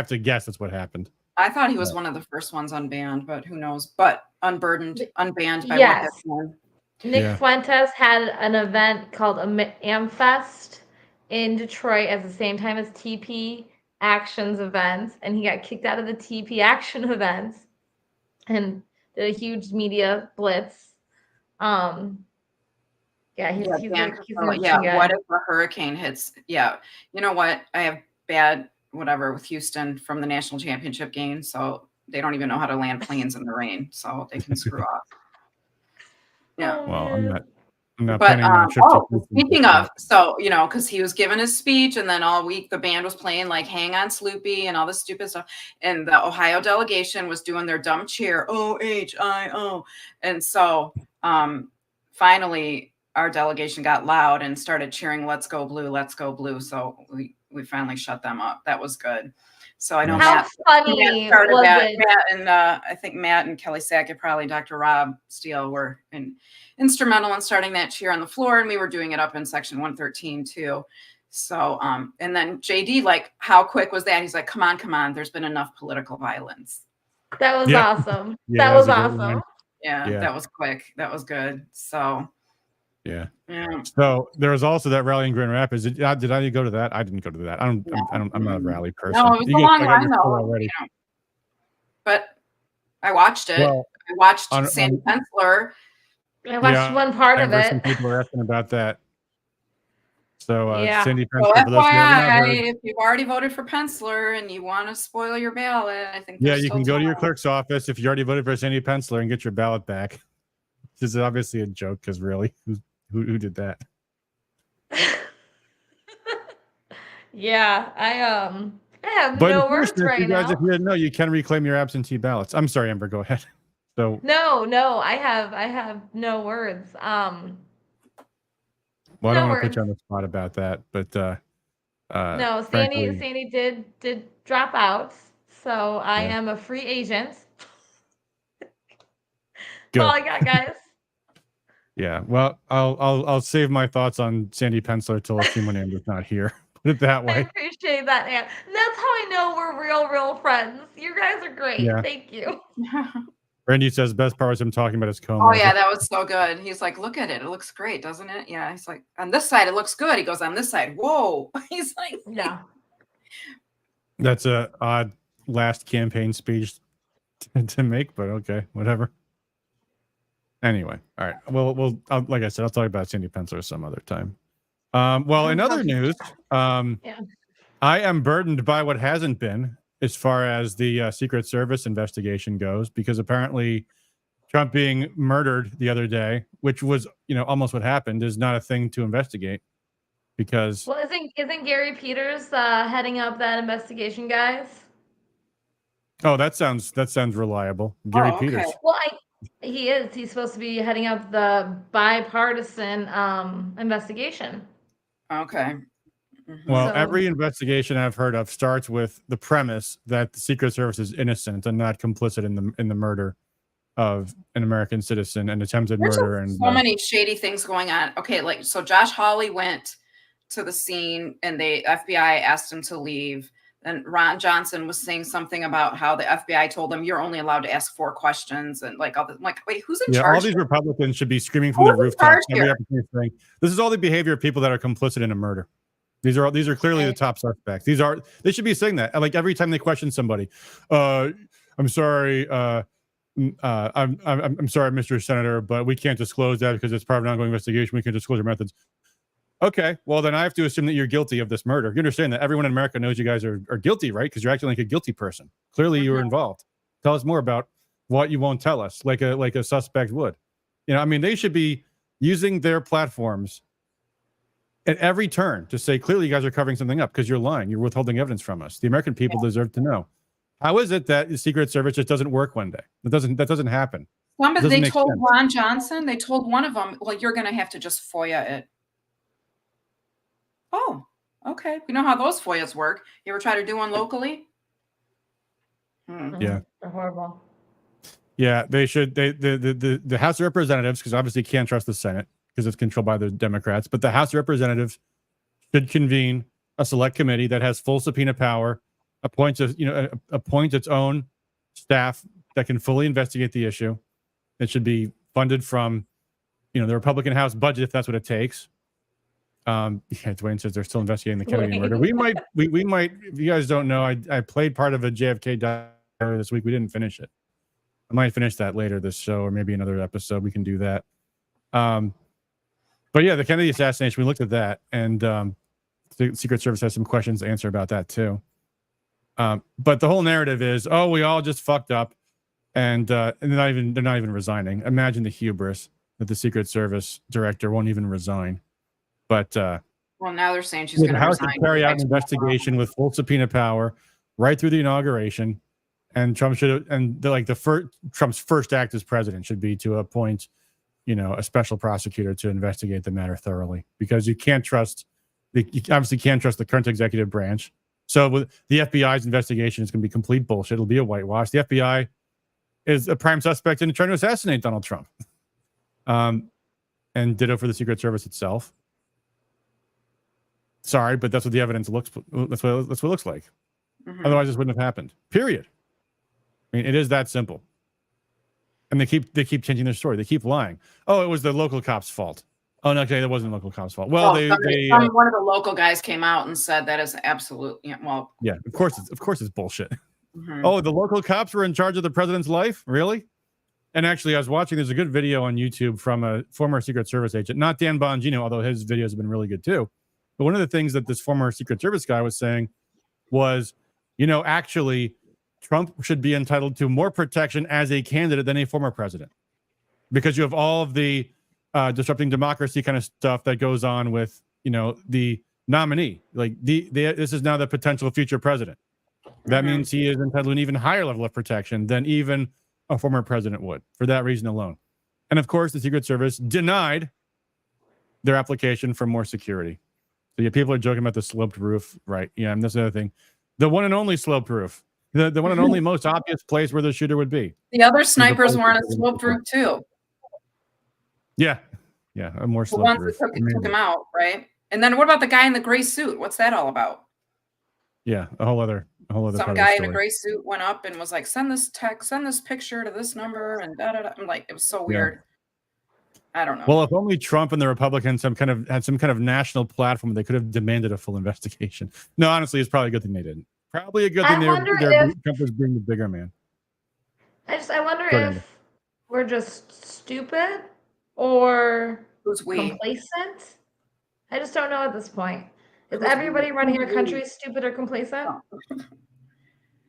C: to guess. That's what happened.
D: I thought he was one of the first ones unbanned, but who knows? But unbanned by what has been.
E: Nick Fuentes had an event called AmFest in Detroit at the same time as TP, Actions event, and he got kicked out of the TP Action event and did a huge media blitz. Yeah, he's an interesting guy.
D: What if a hurricane hits? Yeah, you know what? I have bad whatever with Houston from the national championship game, so they don't even know how to land planes in the rain, so they can screw off. Yeah.
C: Well, I'm not
D: But
C: planning my trip to Houston.
D: speaking of, so because he was giving his speech, and then all week the band was playing like "Hang On, Sloopy" and all this stupid stuff, and the Ohio delegation was doing their dumb cheer, OHIO, and so finally our delegation got loud and started cheering "Let's go blue, let's go blue." So we finally shut them up. That was good. So I know
E: How funny was it?
D: Matt and I think Matt and Kelly Sackett, probably Dr. Rob Steele, were instrumental in starting that cheer on the floor, and we were doing it up in section 113 too. So and then JD, like, how quick was that? He's like, come on, there's been enough political violence.
E: That was awesome.
C: Yeah,
E: that was awesome.
D: Yeah, that was quick. That was good. So
C: yeah. So there was also that rally in Grand Rapids. Did I go to that? I didn't go to that. I'm not a rally person.
D: No, it was a long line though. But I watched it.
C: Well,
D: I watched Sandy Pensler.
E: I watched one part of it.
C: Some people are asking about that. So Sandy
D: Pensler. So FYI, if you've already voted for Pensler and you want to spoil your ballot, I think
C: you can go to your clerk's office if you already voted for Sandy Pensler and get your ballot back. This is obviously a joke, because really, who did that?
E: Yeah, I have no words right now.
C: If you didn't know, you can reclaim your absentee ballots. I'm sorry, Amber. Go ahead. So
E: no, I have no words.
C: Well, I don't want to put you on the spot about that, but
E: no, Sandy did drop out, so I am a free agent. That's all I got, guys.
C: Yeah, well, I'll save my thoughts on Sandy Pensler till a few when Amber's not here. Put it that way.
E: I appreciate that, Ann. That's how I know we're real friends. You guys are great. Yeah. Thank you.
C: Randy says best part was him talking about his coma.
D: Oh yeah, that was so good. He's like, look at it. It looks great, doesn't it? Yeah. He's like, on this side, it looks good. He goes, on this side, whoa. He's like,
E: yeah.
C: That's a odd last campaign speech to make, but okay, whatever. Anyway, all right. Well, like I said, I'll talk about Sandy Pensler some other time. Well, in other news, I am burdened by what hasn't been as far as the Secret Service investigation goes, because apparently Trump being murdered the other day, which was, almost what happened, is not a thing to investigate. Because
E: isn't Gary Peters heading up that investigation, guys?
C: Oh, that sounds reliable. Gary Peters.
E: Well, he is. He's supposed to be heading up the bipartisan investigation.
D: Okay.
C: Mm-hmm. Well, every investigation I've heard of starts with the premise that the Secret Service is innocent and not complicit in the murder of an American citizen and attempted murder. And
D: so many shady things going on. Okay, so Josh Hawley went to the scene and the FBI asked him to leave. And Ron Johnson was saying something about how the FBI told him you're only allowed to ask 4 questions, and wait, who's in charge?
C: All these Republicans should be screaming from the rooftops every opportunity saying, this is all the behavior of people that are complicit in a murder. These are clearly the top suspects. They should be saying that. Like every time they question somebody, I'm sorry, I'm sorry, Mr. Senator, but we can't disclose that because it's part of an ongoing investigation. We can disclose your methods. Okay, well then I have to assume that you're guilty of this murder. You understand that everyone in America knows you guys are guilty, right? Because you're acting like a guilty person. Clearly, you were involved. Tell us more about what you won't tell us, like a suspect would. They should be using their platforms at every turn to say, clearly, you guys are covering something up because you're lying. You're withholding evidence from us. The American people deserve to know. How is it that the Secret Service just doesn't work one day? That doesn't happen.
D: They told Ron Johnson. They told one of them, well, you're going to have to just FOIA it. Oh, okay. We know how those FOIAs work. You ever try to do one locally?
C: Yeah.
E: They're horrible.
C: Yeah, they should. The House of Representatives, because obviously you can't trust the Senate because it's controlled by the Democrats, but the House of Representatives should convene a select committee that has full subpoena power, appoints its own staff that can fully investigate the issue. It should be funded from, the Republican House budget if that's what it takes. Yeah, Dwayne says they're still investigating the Kennedy murder. We might, if you guys don't know, I played part of a JFK documentary this week. We didn't finish it. I might finish that later this show, or maybe another episode. We can do that. But yeah, the Kennedy assassination, we looked at that, and the Secret Service has some questions to answer about that too. But the whole narrative is, oh, we all just fucked up, and they're not even resigning. Imagine the hubris that the Secret Service director won't even resign. But
D: well, now they're saying she's going to
C: House
D: resign.
C: to carry out an investigation with full subpoena power right through the inauguration, and Trump should, and Trump's first act as president should be to appoint, a special prosecutor to investigate the matter thoroughly, because you obviously can't trust the current executive branch. So with the FBI's investigation is going to be complete bullshit. It'll be a whitewash. The FBI is a prime suspect in trying to assassinate Donald Trump. And ditto for the Secret Service itself. Sorry, but that's what the evidence looks. That's what it looks like. Mm-hmm. Otherwise, this wouldn't have happened. Period. I mean, it is that simple. And they keep changing their story. They keep lying. Oh, it was the local cops' fault. Oh, no, okay, that wasn't the local cops' fault. Well,
D: one of the local guys came out and said that is absolute. Yeah,
C: of course it's bullshit.
D: Mm-hmm.
C: Oh, the local cops were in charge of the president's life? Really? And actually, I was watching. There's a good video on YouTube from a former Secret Service agent, not Dan Bongino, although his videos have been really good too. But one of the things that this former Secret Service guy was saying was, actually, Trump should be entitled to more protection as a candidate than a former president, because you have all of the disrupting democracy kind of stuff that goes on with, the nominee. Like this is now the potential future president. That means he is entitled to an even higher level of protection than even a former president would, for that reason alone. And of course, the Secret Service denied their application for more security. So yeah, people are joking about the sloped roof, right? Yeah, and that's the other thing. The one and only sloped roof. The one and only most obvious place where the shooter would be.
D: The other snipers were on a sloped roof too.
C: Yeah, a more sloped roof.
D: Took him out, right? And then what about the guy in the gray suit? What's that all about?
C: Yeah, a whole other.
D: Some guy in a gray suit went up and was like, "Send this picture to this number," and da da da. I'm like, it was so weird. Yeah. I don't know.
C: Well, if only Trump and the Republicans had some kind of national platform, they could have demanded a full investigation. No, honestly, it's probably a good thing they didn't. Probably a good thing Trump was being the bigger man.
E: I wonder if we're just stupid or complacent. I just don't know at this point. Is everybody running our country stupid or complacent?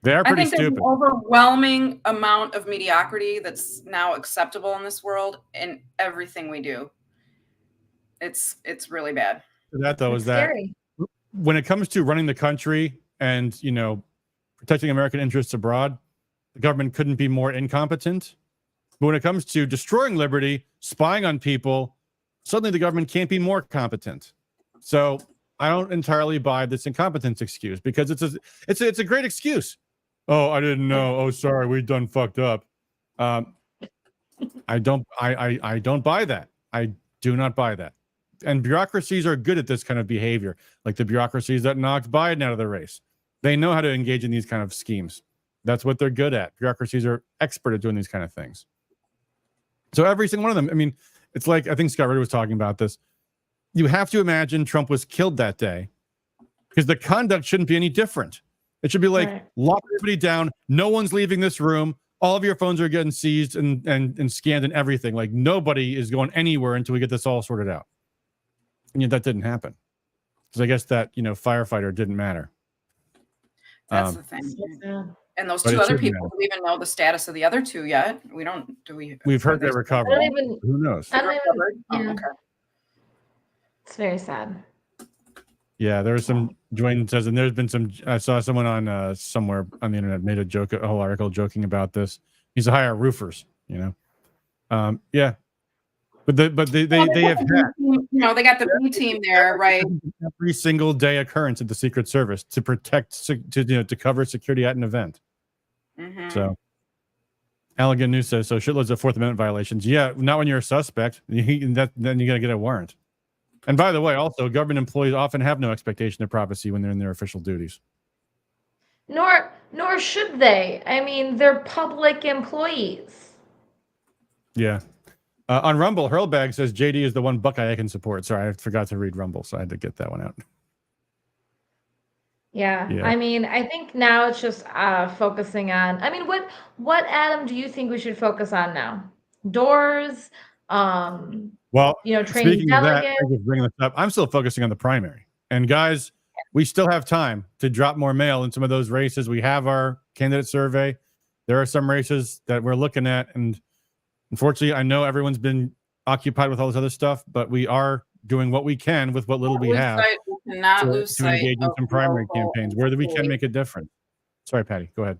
C: They are pretty stupid.
D: There's an overwhelming amount of mediocrity that's now acceptable in this world in everything we do. It's really bad.
C: That though is scary. That when it comes to running the country and protecting American interests abroad, the government couldn't be more incompetent. But when it comes to destroying liberty, spying on people, suddenly the government can't be more competent. So I don't entirely buy this incompetence excuse, because it's a great excuse. Oh, I didn't know. Oh, sorry, we done fucked up. I don't buy that. I do not buy that. And bureaucracies are good at this kind of behavior, like the bureaucracies that knocked Biden out of the race. They know how to engage in these kind of schemes. That's what they're good at. Bureaucracies are expert at doing these kind of things. So every single one of them, I mean, it's like, I think Scott Ritter was talking about this. You have to imagine Trump was killed that day, because the conduct shouldn't be any different. It should be like, lock everybody down. No one's leaving this room. All of your phones are getting seized and scanned and everything. Like, nobody is going anywhere until we get this all sorted out. And yet that didn't happen. Because I guess that, firefighter didn't matter.
D: That's the thing. And those two other people, do we even know the status of the other two yet? We don't.
C: We've heard they recovered. Who knows?
E: Okay. It's very sad.
C: Yeah, there's some. Dwayne says, and there's been some. I saw someone on somewhere on the internet made a whole article joking about this. He's to hire roofers, Yeah, but they have had,
D: they got the B team there, right?
C: Every single day occurrence at the Secret Service to protect, to cover security at an event. Mm-hmm. So, Allegan News says, so shitloads of Fourth Amendment violations. Yeah, not when you're a suspect. Then you got to get a warrant. And by the way, also, government employees often have no expectation of privacy when they're in their official duties.
E: Nor should they. I mean, they're public employees.
C: Yeah. On Rumble, Hurlbag says JD is the one Buckeye I can support. Sorry, I forgot to read Rumble, so I had to get that one out.
E: Yeah.
C: Yeah.
E: I mean, I think now it's just focusing on. I mean, what Adam do you think we should focus on now? Doors,
C: Well,
E: training
C: speaking of that,
E: delegates.
C: I just bring this up. I'm still focusing on the primary. And guys, we still have time to drop more mail in some of those races. We have our candidate survey. There are some races that we're looking at, and unfortunately, I know everyone's been occupied with all this other stuff, but we are doing what we can with what little we have
D: lose
C: to
D: sight
C: engage in some primary campaigns where we can make a difference. Sorry, Patty, go ahead.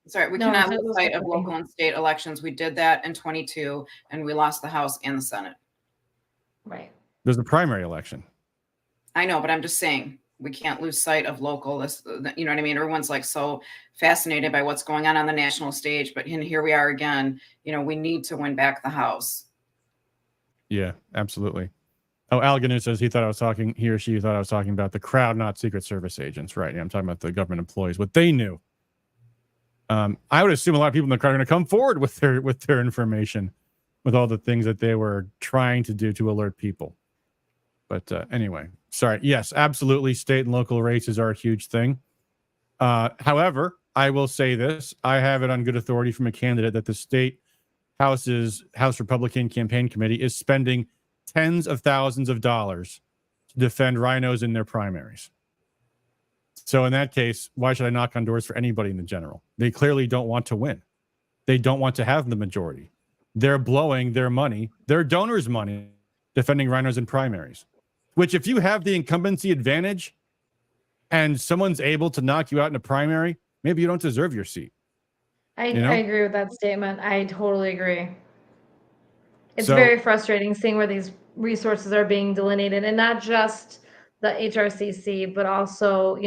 D: Sorry, we cannot lose sight of local and state elections. We did that in 22, and we lost the House and the Senate.
E: Right.
C: There's a primary election.
D: I know, but I'm just saying we can't lose sight of local. You know what I mean? Everyone's like so fascinated by what's going on the national stage, but here we are again. We need to win back the House.
C: Yeah, absolutely. Oh, Alganu says he or she thought I was talking about the crowd, not Secret Service agents. Right. Yeah, I'm talking about the government employees, what they knew. I would assume a lot of people in the crowd are going to come forward with their information, with all the things that they were trying to do to alert people. But anyway, sorry. Yes, absolutely. State and local races are a huge thing. However, I will say this. I have it on good authority from a candidate that the state House Republican Campaign Committee is spending tens of thousands of dollars to defend rhinos in their primaries. So in that case, why should I knock on doors for anybody in the general? They clearly don't want to win. They don't want to have the majority. They're blowing their money, their donors' money, defending rhinos in primaries, which if you have the incumbency advantage and someone's able to knock you out in a primary, maybe you don't deserve your seat.
E: I agree with that statement. I totally agree. It's very frustrating seeing where these resources are being delineated, and not just the HRCC, but also,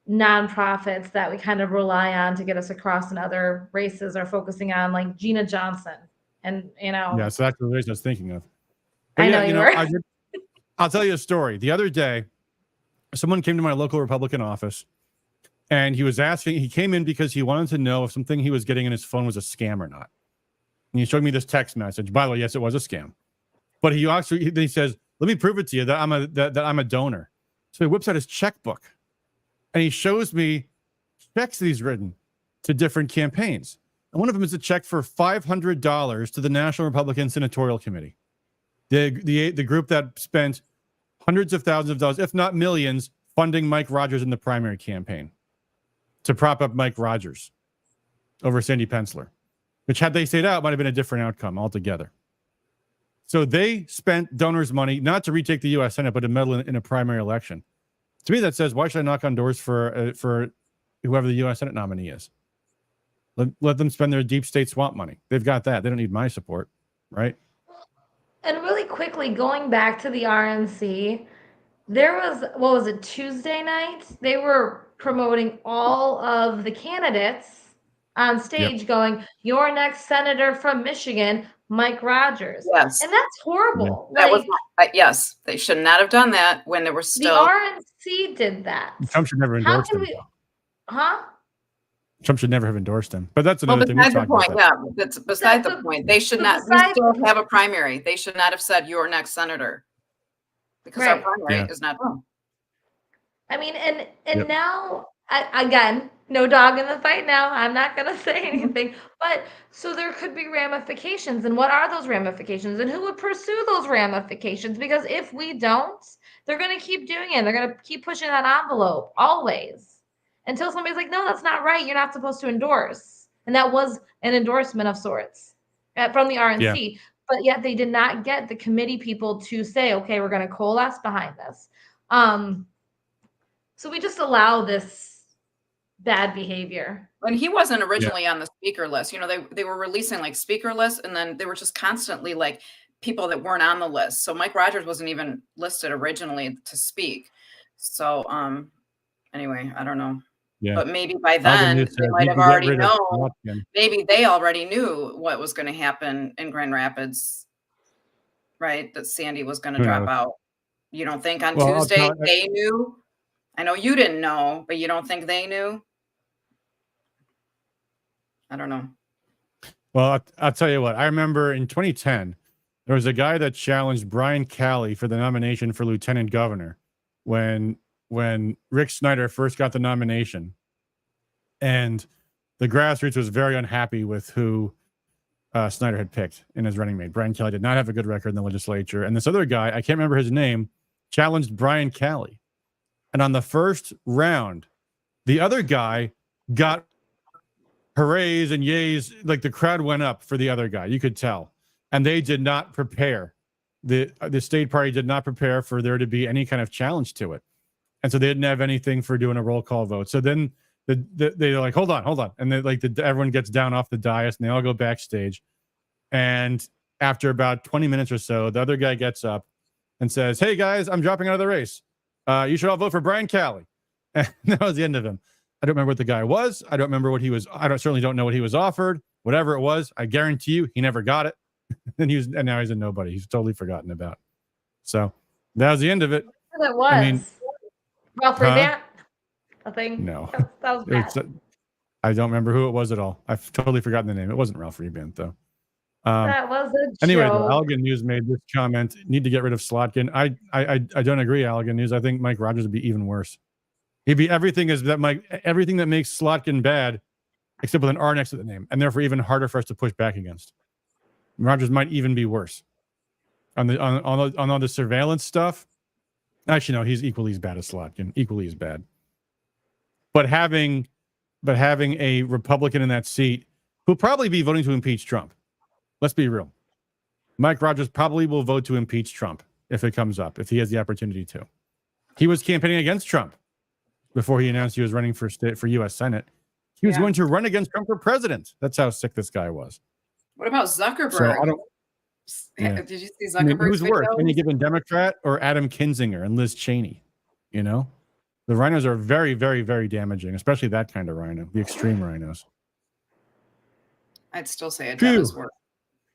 E: nonprofits that we kind of rely on to get us across in other races are focusing on, like Gina Johnson. And,
C: Yeah, so that's the reason I was thinking of.
E: But I know you were.
C: I'll tell you a story. The other day, someone came to my local Republican office, and he came in because he wanted to know if something he was getting in his phone was a scam or not. And he showed me this text message. By the way, yes, it was a scam. But he says, "Let me prove it to you that I'm a donor." So he whips out his checkbook, and he shows me checks that he's written to different campaigns. And one of them is a check for $500 to the National Republican Senatorial Committee, the group that spent hundreds of thousands of dollars, if not millions, funding Mike Rogers in the primary campaign to prop up Mike Rogers over Sandy Pensler, which, had they stayed out, might have been a different outcome altogether. So they spent donors' money not to retake the U.S. Senate, but to meddle in a primary election. To me, that says, why should I knock on doors for whoever the U.S. Senate nominee is? Let them spend their deep state swamp money. They've got that. They don't need my support, right?
E: And really quickly, going back to the RNC, there was, Tuesday night? They were promoting all of the candidates on stage, going, "Your next senator from Michigan, Mike Rogers."
D: Yes.
E: And that's horrible.
D: That was yes, they should not have done that when there were still.
E: The RNC did that.
C: Trump should never endorse him. Trump should never have endorsed him. But that's another thing.
D: Beside the point, that's beside the point. They should not. We still have a primary. They should not have said your next senator, because our primary is not done.
E: I mean, and now, again, no dog in the fight now. I'm not going to say anything. But so there could be ramifications. And what are those ramifications? And who would pursue those ramifications? Because if we don't, they're going to keep doing it. They're going to keep pushing that envelope always, until somebody's like, "No, that's not right. You're not supposed to endorse." And that was an endorsement of sorts from the RNC. Yeah. But yet they did not get the committee people to say, "Okay, we're going to coalesce behind this." So we just allow this bad behavior.
D: And he wasn't originally on the speaker list. They were releasing like speaker lists, and then they were just constantly like people that weren't on the list. So Mike Rogers wasn't even listed originally to speak. So anyway, I don't know. Yeah. But maybe by then they might have already known. Maybe they already knew what was going to happen in Grand Rapids, right? That Sandy was going to drop out. You don't think on Tuesday they knew? I know you didn't know, but you don't think they knew? I don't know.
C: Well, I'll tell you what. I remember in 2010, There was a guy that challenged Brian Calley for the nomination for lieutenant governor when Rick Snyder first got the nomination. And the grassroots was very unhappy with who Snyder had picked in his running mate. Brian Calley did not have a good record in the legislature. And this other guy, I can't remember his name, challenged Brian Calley. And on the first round, the other guy got hoorays and yays. Like the crowd went up for the other guy. You could tell. And they did not prepare. The state party did not prepare for there to be any kind of challenge to it. And so they didn't have anything for doing a roll call vote. So then they're like, hold on. And they everyone gets down off the dais and they all go backstage. And after about 20 minutes or so, the other guy gets up and says, hey guys, I'm dropping out of the race. You should all vote for Brian Calley. And that was the end of him. I don't remember what the guy was. I don't remember what he was. Certainly don't know what he was offered. Whatever it was, I guarantee you he never got it. and now he's a nobody. He's totally forgotten about. So that was the end of it.
E: That was.
C: I mean,
E: Ralph Vance. A thing.
C: No.
E: That was bad.
C: I don't remember who it was at all. I've totally forgotten the name. It wasn't Ralph Rebant, though.
E: That was a
C: anyway,
E: joke.
C: Allegan News made this comment: need to get rid of Slotkin. I don't agree, Allegan News. I think Mike Rogers would be even worse. He'd be everything that makes Slotkin bad, except with an R next to the name, and therefore even harder for us to push back against. Rogers might even be worse on all the surveillance stuff. Actually, no, he's equally as bad as Slotkin. Equally as bad. But having a Republican in that seat who'll probably be voting to impeach Trump. Let's be real. Mike Rogers probably will vote to impeach Trump if it comes up, if he has the opportunity to. He was campaigning against Trump before he announced he was running for U.S. Senate. He was going to run against Trump for president. That's how sick this guy was.
D: What about Zuckerberg?
C: So
D: Did you see Zuckerberg's
C: who's worse, any given Democrat or Adam Kinzinger and Liz Cheney? You know? The rhinos are very, very, very damaging, especially that kind of rhino, the extreme rhinos.
D: I'd still say Adam is worse.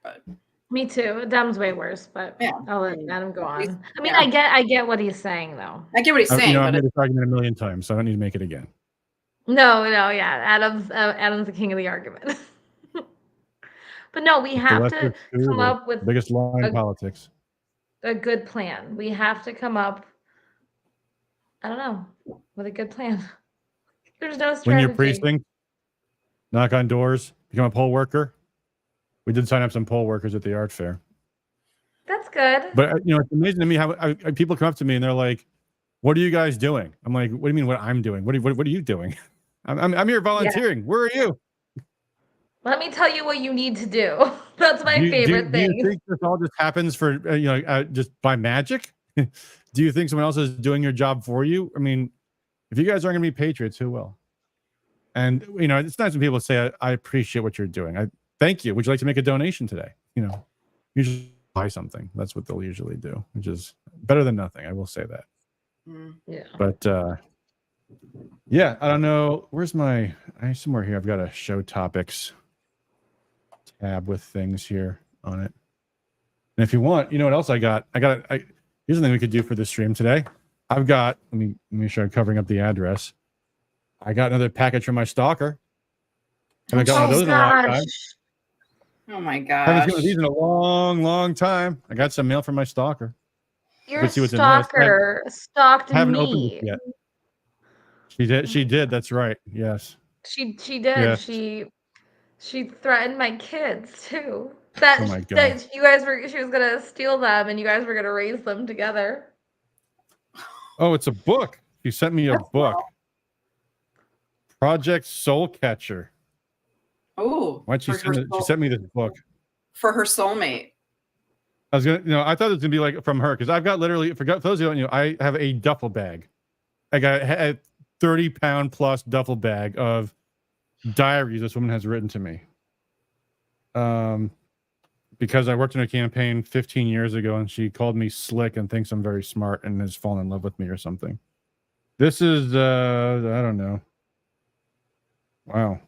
D: But
E: me too. Adam's way worse, but
D: yeah.
E: I'll let Adam go on. I mean, I get what he's saying, though.
D: I get what he's saying.
C: I've made this argument a million times, so I don't need to make it again.
E: No, yeah. Adam's the king of the argument. But no, we have to come up with
C: biggest lie in politics.
E: A good plan. We have to come up, I don't know, with a good plan. There's no strategy.
C: Win your precinct, knock on doors, become a poll worker. We did sign up some poll workers at the art fair.
E: That's good.
C: But it's amazing to me how people come up to me and they're like, "What are you guys doing?" I'm like, "What do you mean? What I'm doing? What are you doing? I'm here volunteering. Yeah. Where are you?"
E: Let me tell you what you need to do. That's my favorite thing.
C: Do you think this all just happens for just by magic? Do you think someone else is doing your job for you? I mean, if you guys aren't going to be patriots, who will? And it's nice when people say, "I appreciate what you're doing. I thank you. Would you like to make a donation today?" Usually buy something. That's what they'll usually do, which is better than nothing. I will say that.
E: Yeah.
C: But I don't know. Where's somewhere here? I've got a show topics tab with things here on it. And if you want, you know what else I got? Here's the thing we could do for this stream today. I've got, let me make sure I'm covering up the address. I got another package from my stalker. And I got one of those in a long time.
D: Oh my gosh.
C: I haven't seen one of these in a long, long time. I got some mail from my stalker.
E: Your stalker stalked me.
C: I haven't opened it yet. She did. That's right. Yes.
E: She did. Yes. She threatened my kids too. She was gonna steal them and you guys were gonna raise them together.
C: Oh, it's a book. She sent me a book. Project Soul Catcher.
D: Oh,
C: why'd she sent me this book
D: for her soulmate?
C: I was gonna, I thought it was gonna be like from her because I've got literally for those who don't know, I have a duffel bag. I got a 30-pound plus duffel bag of diaries this woman has written to me. Because I worked in a campaign 15 years ago and she called me slick and thinks I'm very smart and has fallen in love with me or something. This is I don't know. Wow.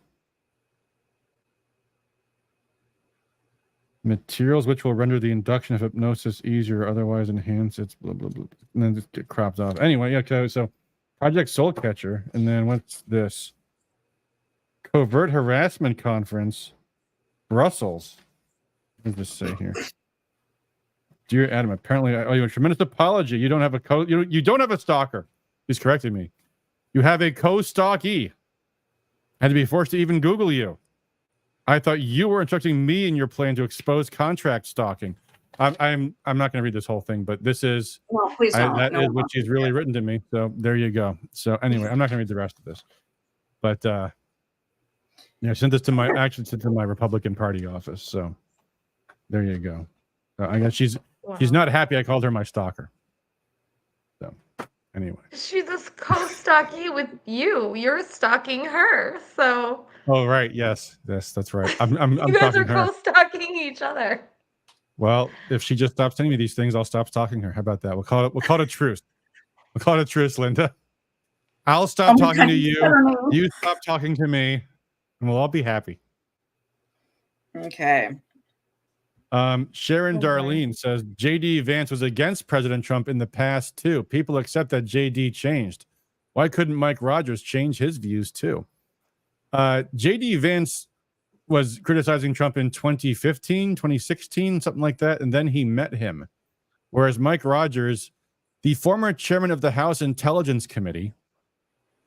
C: Materials which will render the induction of hypnosis easier, otherwise enhance its blah blah blah. And then just get cropped off. Anyway, okay, so Project Soul Catcher, and then what's this? Covert Harassment Conference, Brussels. What does this say here? Dear Adam, apparently I owe you a tremendous apology. You don't have a you don't have a stalker. He's correcting me. You have a co-stalkee. I had to be forced to even Google you. I thought you were instructing me in your plan to expose contract stalking. I'm not going to read this whole thing, but this is
D: please don't.
C: that is what she's really written to me. So there you go. So anyway, I'm not going to read the rest of this, but I sent this to my Republican Party office. So there you go. I guess she's not happy I called her my stalker. So anyway,
E: she's just co-stalking with you. You're stalking her. So.
C: Oh right, yes, that's right. I'm
E: you guys are
C: her.
E: co-stalking each other.
C: Well, if she just stops sending me these things, I'll stop stalking her. How about that? We'll call it a truce. We'll call it a truce, Linda. I'll stop talking to you. You stop talking to me, and we'll all be happy.
D: Okay.
C: Sharon Darlene says JD Vance was against President Trump in the past too. People accept that JD changed. Why couldn't Mike Rogers change his views too? JD Vance was criticizing Trump in 2015, 2016, something like that, and then he met him. Whereas Mike Rogers, the former chairman of the House Intelligence Committee,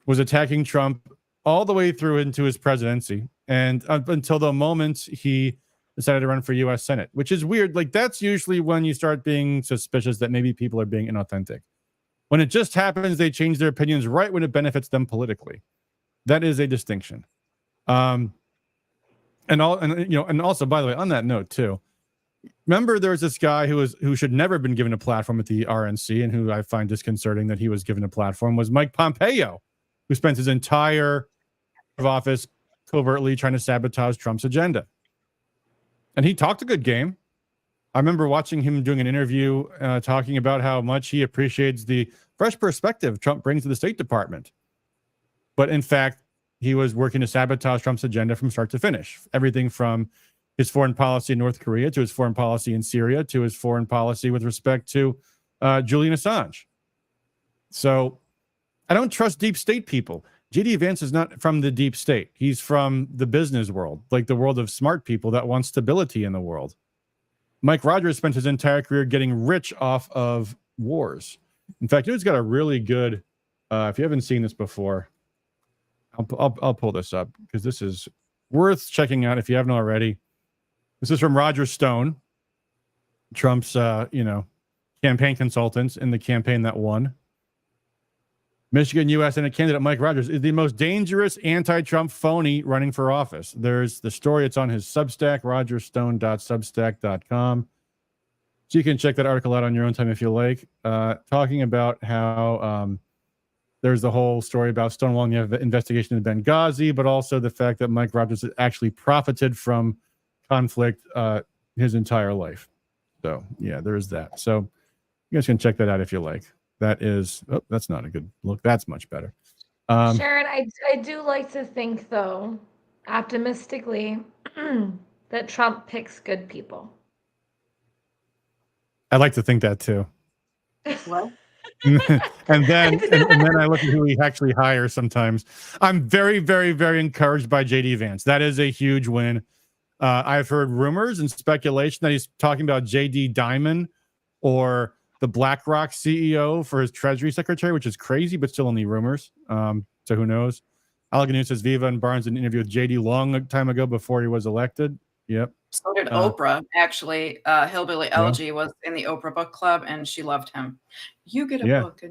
C: was attacking Trump all the way through into his presidency and up until the moment he decided to run for U.S. Senate, which is weird. Like, that's usually when you start being suspicious that maybe people are being inauthentic. When it just happens, they change their opinions right when it benefits them politically. That is a distinction. And also, by the way, on that note too, remember there was this guy who should never have been given a platform at the RNC, and who I find disconcerting that he was given a platform, was Mike Pompeo, who spent his entire office covertly trying to sabotage Trump's agenda. And he talked a good game. I remember watching him doing an interview talking about how much he appreciates the fresh perspective Trump brings to the State Department. But in fact, he was working to sabotage Trump's agenda from start to finish. Everything from his foreign policy in North Korea to his foreign policy in Syria to his foreign policy with respect to Julian Assange. So I don't trust deep state people. J.D. Vance is not from the deep state. He's from the business world, like the world of smart people that want stability in the world. Mike Rogers spent his entire career getting rich off of wars. In fact, he's got a really good, if you haven't seen this before, I'll pull this up because this is worth checking out if you haven't already. This is from Roger Stone, Trump's campaign consultants in the campaign that won. Michigan U.S. Senate candidate Mike Rogers is the most dangerous anti-Trump phony running for office. There's the story. It's on his Substack, rogerstone.substack.com. So you can check that article out on your own time if you like. Talking about how there's the whole story about stonewalling the investigation in Benghazi, but also the fact that Mike Rogers has actually profited from conflict his entire life. So yeah, there is that. So you guys can check that out if you like. That is, that's not a good look. That's much better.
E: Sharon, I do like to think, though, optimistically, that Trump picks good people.
C: I like to think that too.
D: What?
C: and then I look at who he actually hires sometimes. I'm very, very, very encouraged by JD Vance. That is a huge win. I've heard rumors and speculation that he's talking about JD Diamond or the BlackRock CEO for his Treasury Secretary, which is crazy, but still only rumors. So who knows? Allegheny says Viva and Barnes did an interview with JD long time ago before he was elected. Yep.
D: So did Oprah. Actually, Hillbilly Elegy was in the Oprah book club, and she loved him. You get a book.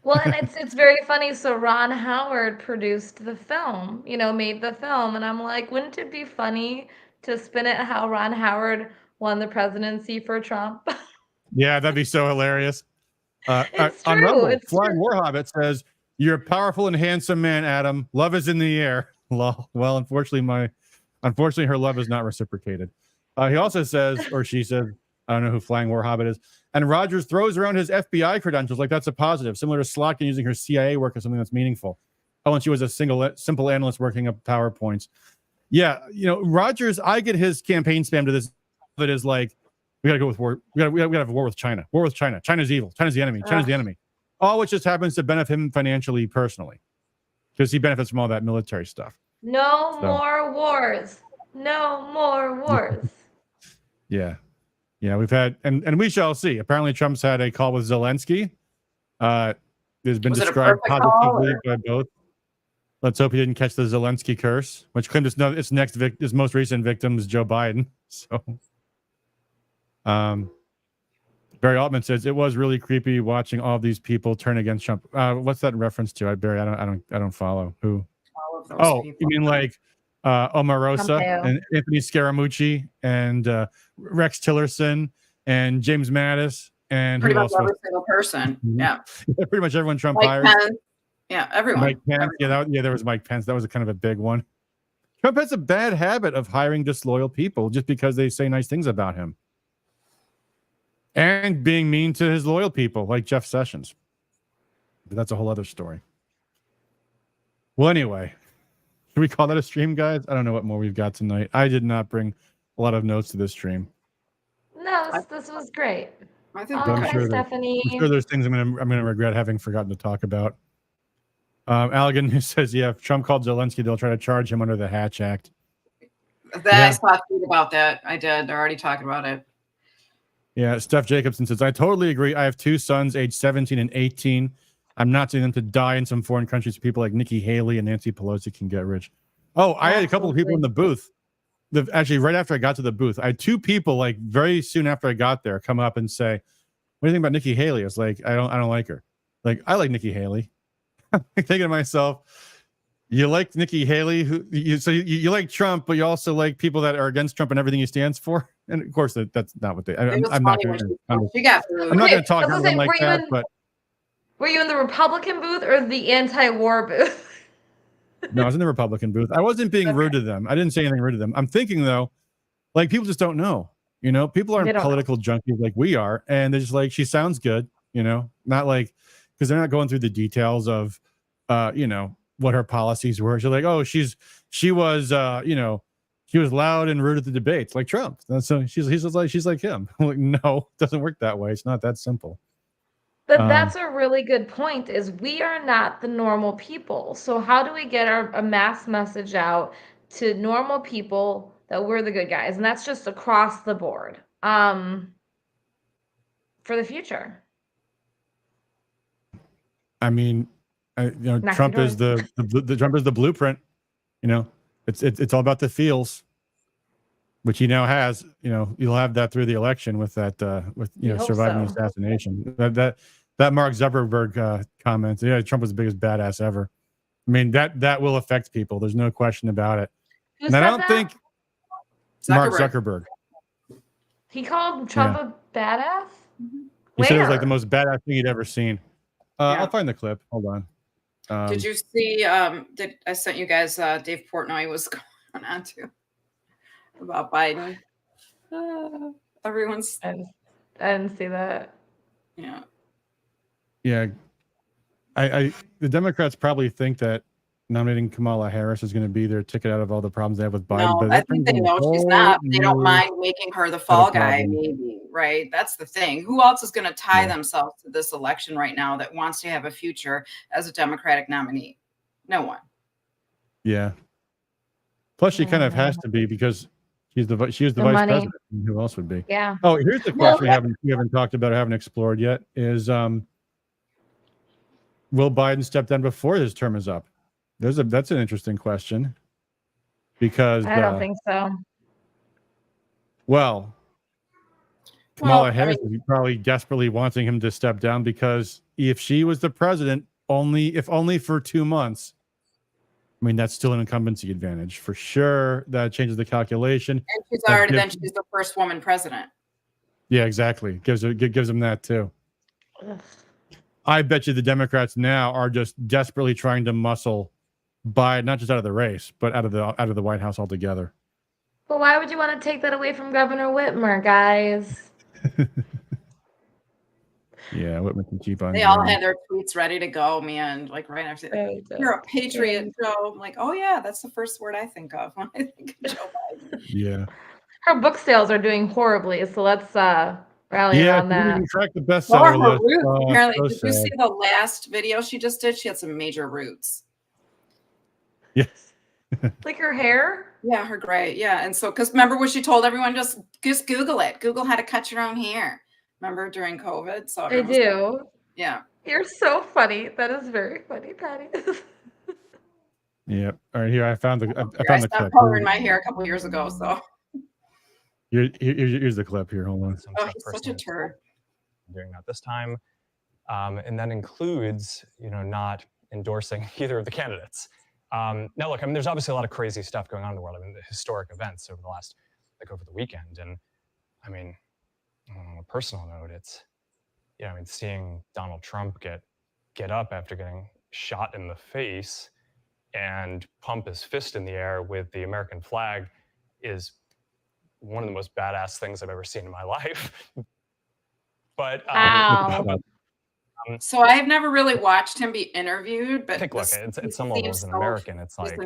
E: Well, and it's very funny. So Ron Howard produced the film, made the film. And I'm like, wouldn't it be funny to spin it how Ron Howard won the presidency for Trump?
C: Yeah, that'd be so hilarious.
E: It's
C: on
E: true.
C: Rumble,
E: It's
C: Flying
E: true.
C: Warhobbit says, "You're a powerful and handsome man, Adam. Love is in the air." Well, unfortunately, her love is not reciprocated. He also says, or she says, I don't know who Flying Warhobbit is. And Rogers throws around his FBI credentials like that's a positive, similar to Slotkin using her CIA work as something that's meaningful. Oh, and she was a simple analyst working up PowerPoints. Yeah, Rogers, I get his campaign spam to this. It is like, we got to go with war. We got to have a war with China. War with China. China's evil. China's the enemy. China's the enemy. All which just happens to benefit him financially, personally, because he benefits from all that military stuff.
E: No more wars. No more wars.
C: Yeah. Yeah, we've had, and we shall see. Apparently, Trump's had a call with Zelensky. There's been described positively by both. Let's hope he didn't catch the Zelensky curse, which claimed its most recent victim is Joe Biden. So, Barry Altman says it was really creepy watching all these people turn against Trump. What's that in reference to? Barry, I don't follow. Who?
D: All of those people.
C: You mean like Omarosa and Anthony Scaramucci and Rex Tillerson and James Mattis and
D: pretty
C: who
D: much
C: else?
D: every single person. Yeah.
C: Pretty much everyone Trump
D: Mike
C: hired.
D: Pence. Yeah, everyone.
C: Mike Pence.
D: Everyone.
C: There was Mike Pence. That was a kind of a big one. Trump has a bad habit of hiring disloyal people just because they say nice things about him. And being mean to his loyal people, like Jeff Sessions. But that's a whole other story. Well, anyway, should we call that a stream, guys? I don't know what more we've got tonight. I did not bring a lot of notes to this stream.
E: No, this was great.
D: I think
E: Stephanie.
C: I'm sure there's things I'm gonna regret having forgotten to talk about. Allegan, who says, yeah, if Trump called Zelensky, they'll try to charge him under the Hatch Act.
D: I saw a tweet about that. I did. They're already talking about it.
C: Yeah, Steph Jacobson says, I totally agree. I have two sons, aged 17 and 18. I'm not seeing them to die in some foreign countries. People like Nikki Haley and Nancy Pelosi can get rich. Oh, I had a couple of people in the booth. Actually, right after I got to the booth, I had two people, like very soon after I got there, come up and say, what do you think about Nikki Haley? I was like, I don't like her. Like, I like Nikki Haley. I'm thinking to myself, you like Nikki Haley, you like Trump, but you also like people that are against Trump and everything he stands for. And of course, that's not what they. I'm not going to talk about them like that. But
E: were you in the Republican booth or the anti-war booth?
C: No, I was in the Republican booth. I wasn't being rude to them. I didn't say anything rude to them. I'm thinking though, like people just don't know. You know, people aren't political junkies like we are, and they're just like, she sounds good. You know, not like because they're not going through the details of, you know, what her policies were. She's like, oh, she was, you know, she was loud and rude at the debates, like Trump. So she's like him. I'm like, no, it doesn't work that way. It's not that simple.
E: But that's a really good point. Is we are not the normal people. So how do we get a mass message out to normal people that we're the good guys? And that's just across the board. For the future.
C: I mean, you know, Trump is the Trump is the blueprint. You know, it's all about the feels, which he now has. You know, you'll have that through the election with that surviving the assassination. That Mark Zuckerberg comment. Yeah, Trump was the biggest badass ever. I mean, that will affect people. There's no question about it. And I don't think Mark Zuckerberg.
E: He called Trump a badass.
C: He said it was like the most badass thing he'd ever seen. I'll find the clip. Hold on.
D: Did you see? Did I sent you guys? Dave Portnoy was going on to about Biden. Everyone's.
E: I didn't see that.
D: Yeah.
C: Yeah, the Democrats probably think that nominating Kamala Harris is going to be their ticket out of all the problems they have with Biden.
D: No,
C: but
D: I think they know she's not. They don't mind making her the fall guy, maybe, right? That's the thing. Who else is going to tie themselves to this election right now that wants to have a future as a Democratic nominee? No one.
C: Yeah. Plus, she kind of has to be because she is the vice president. Who else would be?
E: Yeah.
C: Oh, here's the question we haven't talked about or haven't explored yet is will Biden step down before his term is up? That's an interesting question because
E: I don't think so.
C: Well, Kamala Harris is probably desperately wanting him to step down because if she was the president, if only for 2 months, I mean, that's still an incumbency advantage for sure. That changes the calculation.
D: And she's she's the first woman president.
C: Yeah, exactly. Gives them that too. Ugh. I bet you the Democrats now are just desperately trying to muscle Biden, not just out of the race, but out of the White House altogether.
E: Well, why would you want to take that away from Governor Whitmer, guys?
C: Yeah, Whitmer can keep on.
D: They all had their tweets ready to go, man. Like right after, you're a patriot, Joe. I'm like, oh yeah, that's the first word I think of when I think of Joe Biden.
C: Yeah.
E: Her book sales are doing horribly, so let's rally around that.
C: Yeah, track the bestseller list.
D: Apparently, did you see the last video she just did? She had some major roots.
C: Yes.
E: Like her hair?
D: Yeah, her gray. Yeah. And so, because remember what she told everyone, just Google it. Google how to cut your own hair. Remember during COVID? So
E: I do.
D: Yeah.
E: You're so funny. That is very funny, Patty.
C: Yep. All right, here I found the
D: I stopped
C: clip.
D: coloring my hair a couple years ago. So
C: Here's the clip here. Hold on.
D: he's such a turd.
F: Doing that this time, and that includes, not endorsing either of the candidates. Now, look, I mean, there's obviously a lot of crazy stuff going on in the world. I mean, the historic events over the weekend, and I mean, on a personal note, it's, seeing Donald Trump get up after getting shot in the face and pump his fist in the air with the American flag is one of the most badass things I've ever seen in my life. But
D: so I've never really watched him be interviewed, but
F: I think, look, it's some level as an American, it's like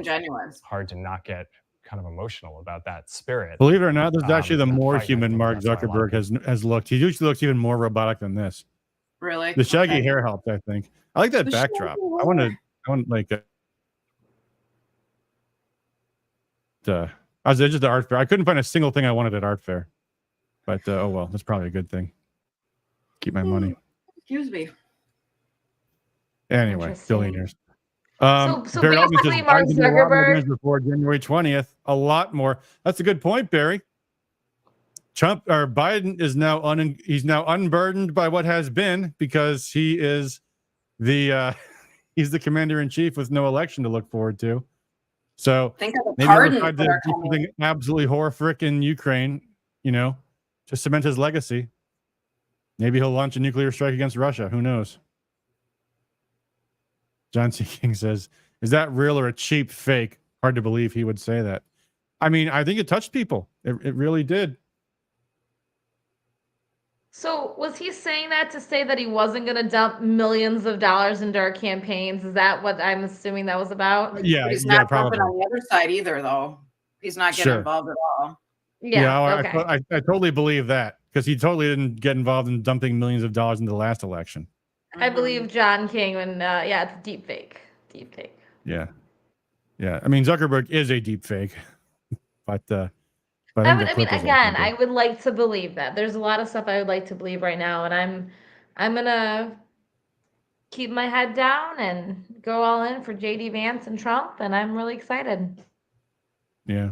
F: hard to not get kind of emotional about that spirit.
C: Believe it or not, this is actually the more human Mark Zuckerberg has looked. He usually looks even more robotic than this.
D: Really?
C: The shaggy hair helped, I think. I like that backdrop. I want like I was just at art fair. I couldn't find a single thing I wanted at art fair, but oh well, that's probably a good thing. Keep my money.
D: Excuse me.
C: Anyway, billionaires.
E: So basically, Mark Zuckerberg
C: before January 20th, a lot more. That's a good point, Barry. Biden is now he's now unburdened by what has been, because he is he's the commander in chief with no election to look forward to. So
D: think of the
C: maybe
D: pardons
C: he'll try to do something absolutely horrific in Ukraine, to cement his legacy. Maybe he'll launch a nuclear strike against Russia. Who knows? John C. King says, "Is that real or a cheap fake?" Hard to believe he would say that. I mean, I think it touched people. It really did.
E: So was he saying that to say that he wasn't going to dump millions of dollars into our campaigns? Is that what I'm assuming that was about?
C: Yeah,
D: but he's not
C: probably
D: on the other side either, though. He's not getting involved at all.
E: Okay.
C: I totally believe that, because he totally didn't get involved in dumping millions of dollars into the last election.
E: I believe John King when it's deep fake. Deep fake.
C: Yeah. I mean, Zuckerberg is a deep fake, but
E: I would like to believe that. There's a lot of stuff I would like to believe right now, and I'm gonna keep my head down and go all in for JD Vance and Trump, and I'm really excited.
C: Yeah.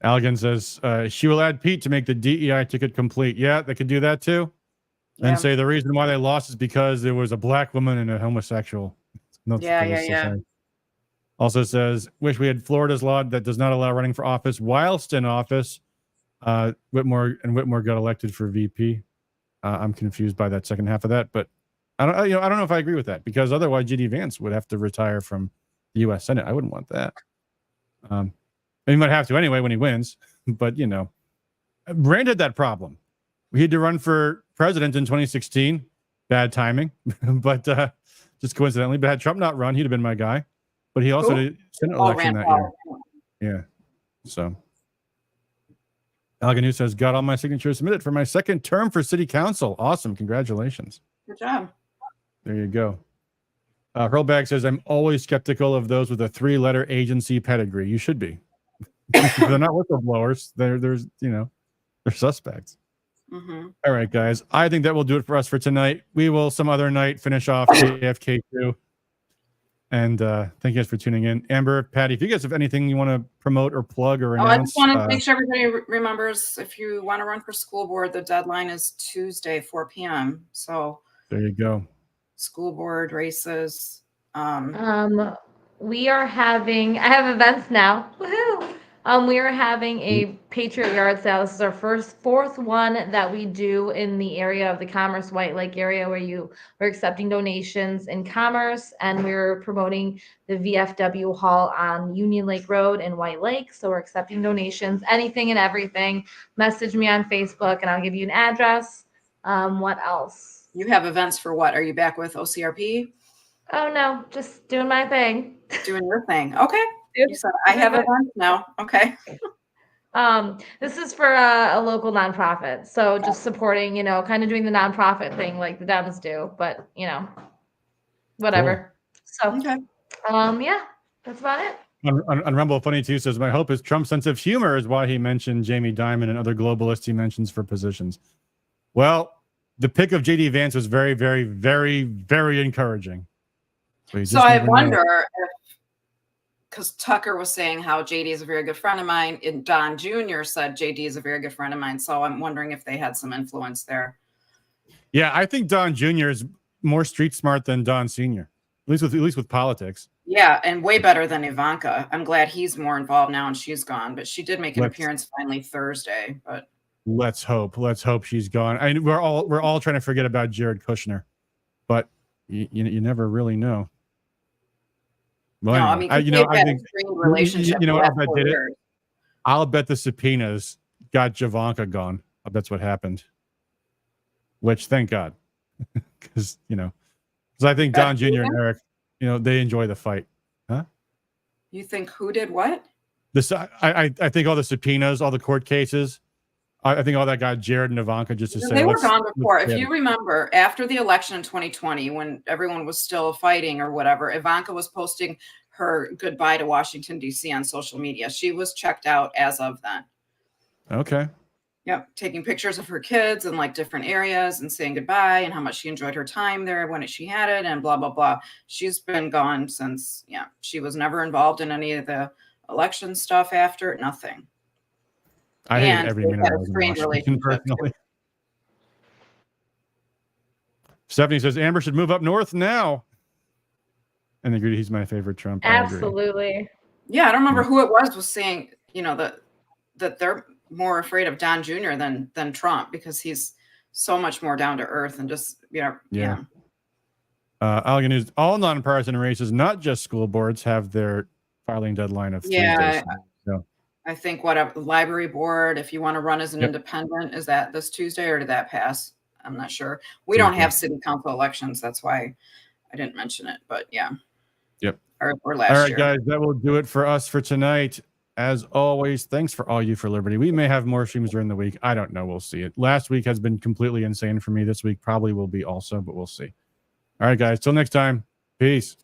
C: Allegan says she will add Pete to make the DEI ticket complete. Yeah, they could do that too. And say the reason why they lost is because there was a black woman and a homosexual.
D: Yeah.
C: Also says, wish we had Florida's law that does not allow running for office whilst in office. Whitmore got elected for VP. I'm confused by that second half of that, but I don't know if I agree with that, because otherwise JD Vance would have to retire from the U.S. Senate. I wouldn't want that. He might have to anyway when he wins, but Rand had that problem. We had to run for president in 2016. Bad timing, but just coincidentally. But had Trump not run, he'd have been my guy. But he also did Senate election that year. Yeah. So Alganu says, got all my signatures submitted for my second term for city council. Awesome. Congratulations.
D: Good job.
C: There you go. Hurlbag says, I'm always skeptical of those with a 3-letter agency pedigree. You should be. They're not whistleblowers. They're suspects.
D: Mm-hmm.
C: All right, guys. I think that will do it for us for tonight. We will some other night finish off JFK2. And thank you guys for tuning in. Amber, Patty, if you guys have anything you want to promote or plug or announce.
D: I just want to make sure everybody remembers, if you want to run for school board, the deadline is Tuesday, 4 p.m. So
C: there you go.
D: School board races.
E: We are having, I have events now. Woohoo! We are having a Patriot Yard sale. This is our fourth one that we do in the area of the Commerce White Lake area, where we're accepting donations in Commerce, and we're promoting the VFW Hall on Union Lake Road in White Lake. So we're accepting donations, anything and everything. Message me on Facebook and I'll give you an address. What else?
D: You have events for what? Are you back with OCRP?
E: Oh no, just doing my thing.
D: Doing your thing. Okay. You said I have events now. Okay.
E: This is for a local nonprofit. So just supporting, kind of doing the nonprofit thing like the Dems do, but whatever.
D: Cool.
E: So, yeah, that's about it.
C: on Rumble, Funny Too says, my hope is Trump's sense of humor is why he mentioned Jamie Dimon and other globalists he mentions for positions. Well, the pick of JD Vance was very, very, very, very encouraging.
D: So I wonder if, because Tucker was saying how JD is a very good friend of mine, and Don Jr. said JD is a very good friend of mine. So I'm wondering if they had some influence there.
C: Yeah, I think Don Jr. is more street smart than Don Sr. At least with politics.
D: Yeah, and way better than Ivanka. I'm glad he's more involved now and she's gone, but she did make an appearance finally Thursday. But
C: let's hope she's gone. I mean, we're all trying to forget about Jared Kushner, but you never really know. Well,
D: no,
C: anyway,
D: I mean, I think relationship.
C: You know what I did it. I'll bet the subpoenas got Javanka gone. That's what happened. Which, thank God, because I think Don Jr. and Eric, they enjoy the fight, huh?
D: You think who did what?
C: I think all the subpoenas, all the court cases, I think all that got Jared and Ivanka just to say
D: they were gone before. If you remember, after the election in 2020, when everyone was still fighting or whatever, Ivanka was posting her goodbye to Washington, D.C. on social media. She was checked out as of then.
C: Okay.
D: Yep, taking pictures of her kids in like different areas and saying goodbye and how much she enjoyed her time there when she had it and blah, blah, blah. She's been gone since, she was never involved in any of the election stuff after, nothing.
C: I hate every minute of
D: Washington
C: personally. Stephanie says Amber should move up north now. And agreed, he's my favorite Trump.
E: Absolutely.
D: Yeah, I don't remember who it was saying, that they're more afraid of Don Jr. than Trump because he's so much more down to earth and just
C: Allegan News, all nonpartisan races, not just school boards, have their filing deadline of Tuesday.
D: I think a library board, if you want to run as an independent, is that this Tuesday or did that pass? I'm not sure. We don't have city council elections. That's why I didn't mention it, but yeah.
C: Yep.
D: Or last
C: all right,
D: year.
C: Guys, that will do it for us for tonight. As always, thanks for all you for Liberty. We may have more streams during the week. I don't know. We'll see. It last week has been completely insane for me. This week probably will be also, but we'll see. All right, guys. Till next time. Peace.